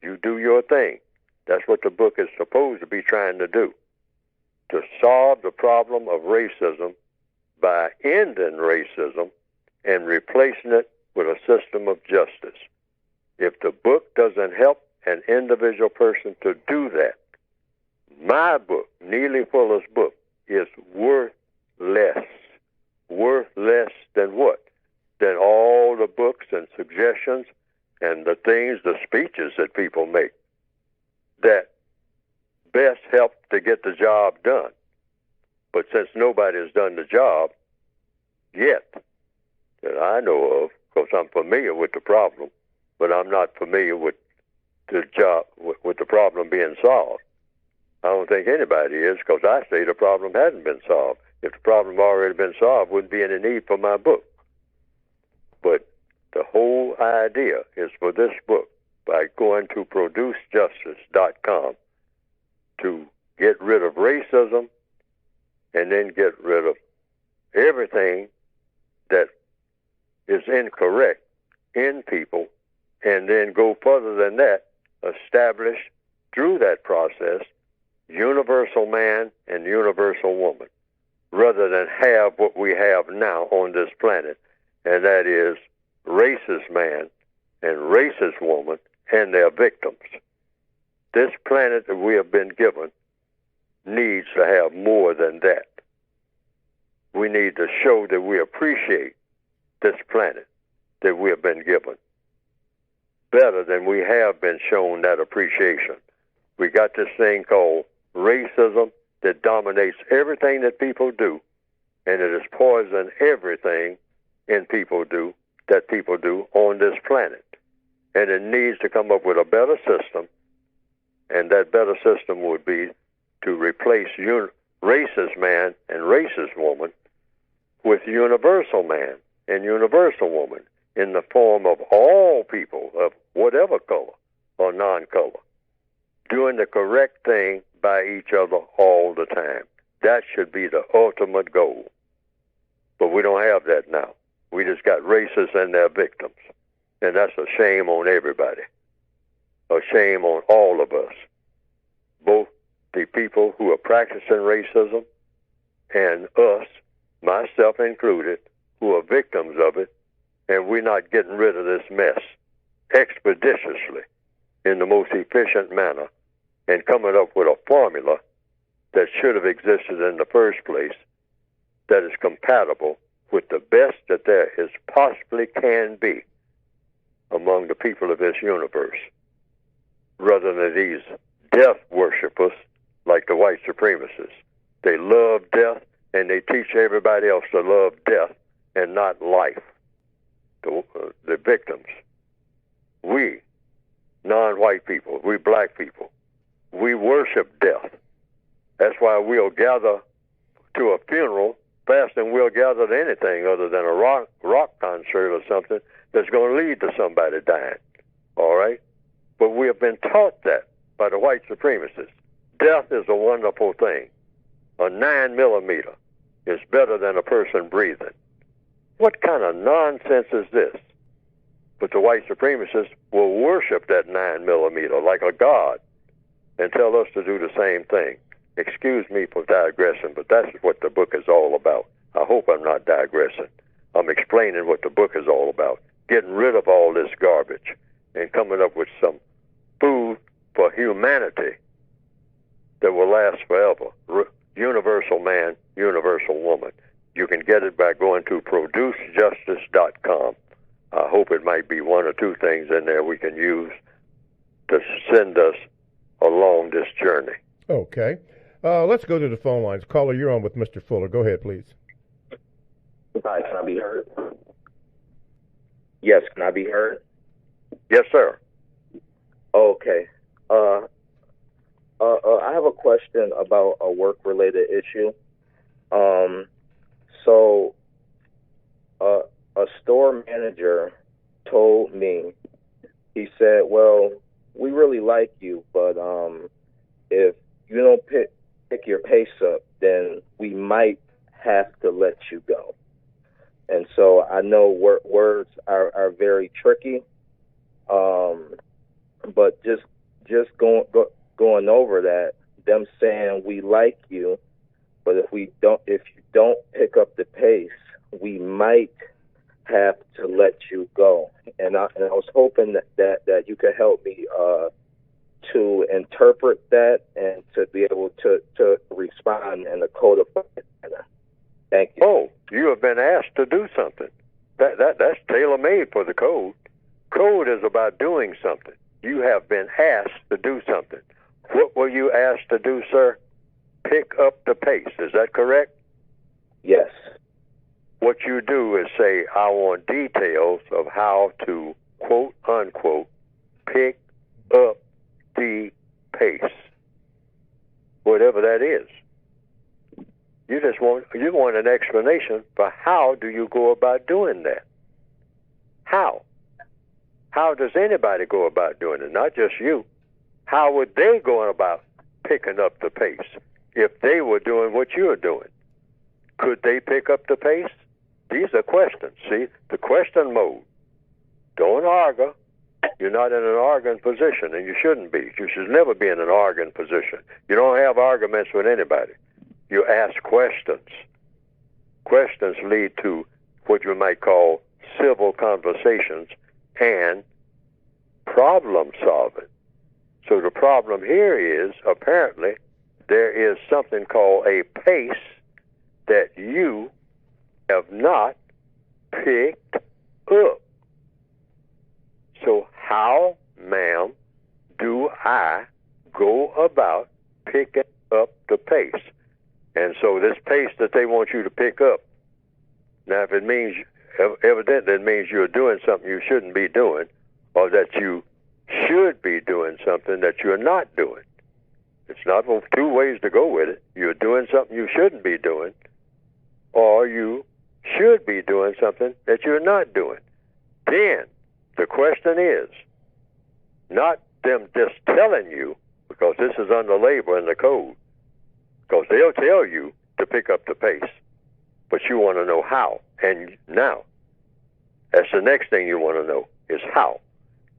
You do your thing. That's what the book is supposed to be trying to do. To solve the problem of racism by ending racism and replacing it with a system of justice. If the book doesn't help an individual person to do that, my book, Neely Fuller's book, is worth less. Worth less than what? Than all the books and suggestions and the things, the speeches that people make that best help to get the job done. But since nobody has done the job yet that I know of, because I'm familiar with the problem, but I'm not familiar with the job, with the problem being solved. I don't think anybody is, because I say the problem hasn't been solved. If the problem had already been solved, wouldn't be any need for my book. But the whole idea is for this book, by going to producejustice.com, to get rid of racism and then get rid of everything that is incorrect in people, and then go further than that, establish through that process universal man and universal woman, rather than have what we have now on this planet, and that is racist man and racist woman and their victims. This planet that we have been given needs to have more than that. We need to show that we appreciate this planet that we have been given better than we have been shown that appreciation. We got this thing called racism that dominates everything that people do, and it has poisoned everything that people do on this planet. And it needs to come up with a better system, and that better system would be to replace racist man and racist woman with universal man and universal woman in the form of all people of whatever color or non-color, doing the correct thing by each other all the time. That should be the ultimate goal. But we don't have that now. We just got racists and their victims. And that's a shame on everybody. A shame on all of us. Both the people who are practicing racism and us, myself included, who are victims of it, and we're not getting rid of this mess expeditiously in the most efficient manner and coming up with a formula that should have existed in the first place that is compatible with the best that there is possibly can be among the people of this universe, rather than these death worshippers like the white supremacists. They love death, and they teach everybody else to love death and not life. The victims. We, non-white people, we black people, we worship death. That's why we'll gather to a funeral faster than we'll gather to anything other than a rock concert or something that's going to lead to somebody dying. All right? But we have been taught that by the white supremacists. Death is a wonderful thing. A 9mm is better than a person breathing. What kind of nonsense is this? But the white supremacists will worship that 9mm like a god and tell us to do the same thing. Excuse me for digressing, but that's what the book is all about. I hope I'm not digressing. I'm explaining what the book is all about. Getting rid of all this garbage and coming up with some food for humanity that will last forever. Universal man, universal woman. You can get it by going to producejustice.com. I hope it might be one or two things in there we can use to send us along this journey. Okay. Let's go to the phone lines. Caller, you're on with Mr. Fuller. Go ahead, please. Hi, can I be heard? Yes, can I be heard? Yes, sir. Okay. I have a question about a work-related issue. A store manager told me, he said, well, we really like you, but if you don't pick your pace up, then we might have to let you go. And so I know words are very tricky, but just going over that, them saying we like you, but if you don't pick up the pace, we might have to let you go. And I was hoping that you could help me to interpret that and to be able to respond in a codified manner. Thank you. Oh, you have been asked to do something. That's tailor-made for the code. Code is about doing something. You have been asked to do something. What were you asked to do, sir? Pick up the pace. Is that correct? Yes. What you do is say, I want details of how to, quote, unquote, pick up the pace. Whatever that is. You want an explanation for how do you go about doing that? How? How does anybody go about doing it? Not just you. How would they go about picking up the pace if they were doing what you're doing? Could they pick up the pace? These are questions. See, the question mode. Don't argue. You're not in an arguing position, and you shouldn't be. You should never be in an arguing position. You don't have arguments with anybody. You ask questions. Questions lead to what you might call civil conversations and problem solving. So the problem here is, apparently, there is something called a pace that you have not picked up. So how, ma'am, do I go about picking up the pace? And so this pace that they want you to pick up, now if it means, evidently it means you're doing something you shouldn't be doing, or that you should be doing something that you're not doing. It's not two ways to go with it. You're doing something you shouldn't be doing, or you should be doing something that you're not doing. Then the question is, not them just telling you, because this is under labor in the code, because they'll tell you to pick up the pace, but you want to know how. And now, that's the next thing you want to know, is how.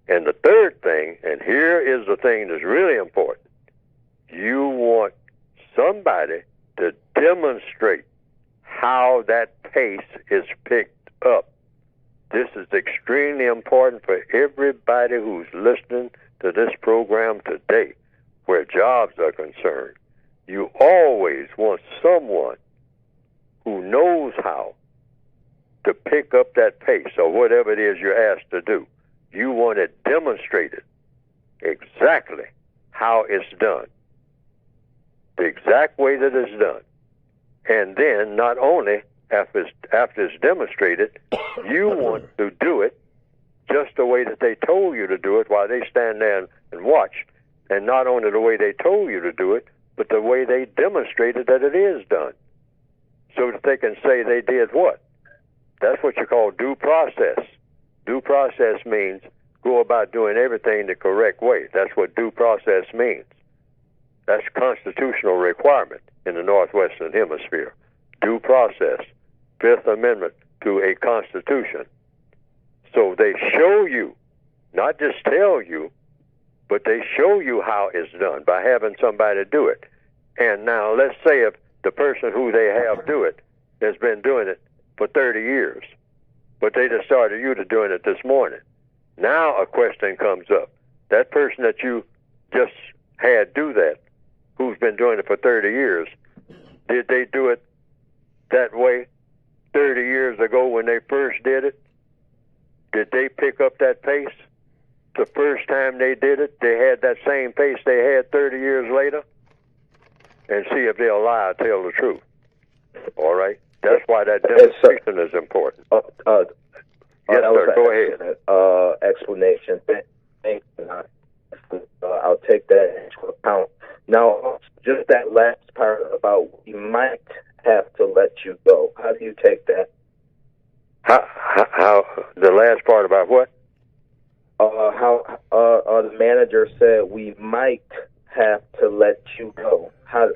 And the third thing, and here is the thing that's really important, you want somebody to demonstrate how that pace is picked up. This is extremely important for everybody who's listening to this program today, where jobs are concerned. You always want someone who knows how to pick up that pace, or whatever it is you're asked to do. You want it demonstrated exactly how it's done. the exact way that it's done. And then not only after it's demonstrated, you want to do it just the way that they told you to do it while they stand there and watch. And not only the way they told you to do it, but the way they demonstrated that it is done. So that they can say they did what? That's what you call due process. Due process means go about doing everything the correct way. That's what due process means. That's a constitutional requirement in the Northwestern Hemisphere. Due process, Fifth Amendment to a Constitution. So they show you, not just tell you, but they show you how it's done by having somebody do it. And now let's say if the person who they have do it has been doing it for 30 years, but they just started you to doing it this morning. Now a question comes up. That person that you just had do that, who's been doing it for 30 years, did they do it that way 30 years ago when they first did it? Did they pick up that pace? The first time they did it, they had that same pace they had 30 years later? And see if they'll lie or tell the truth. All right? That's why that demonstration is important. Yes, sir. Go ahead. Explanation. Thanks. I'll take that into account. Now, just that last part about we might have to let you go. How do you take that? How the last part about what? How the manager said we might have to let you go. How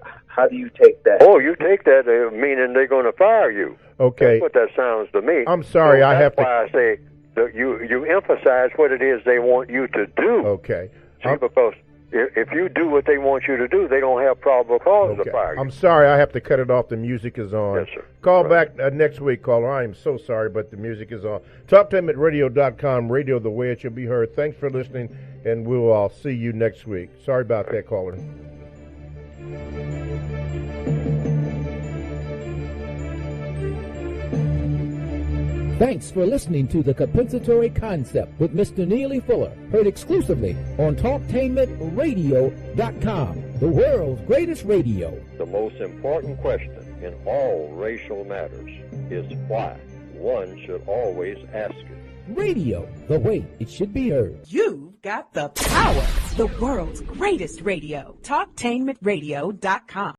do you take that? Oh, you take that meaning they're going to fire you. Okay. That's what that sounds to me. I'm sorry, so I have to. That's why I say that you emphasize what it is they want you to do. Okay. See, because if you do what they want you to do, they don't have probable cause to fire you. I'm sorry, I have to cut it off. The music is on. Yes, sir. Call back next week, caller. I am so sorry, but the music is on. TalkTimeAtRadio.com, radio the way it should be heard. Thanks for listening, and we'll all see you next week. Sorry about that, caller. Thanks for listening to The Compensatory Concept with Mr. Neely Fuller, heard exclusively on TalkTainmentRadio.com, the world's greatest radio. The most important question in all racial matters is why. One should always ask it. Radio, the way it should be heard. You've got the power, the world's greatest radio, TalkTainmentRadio.com.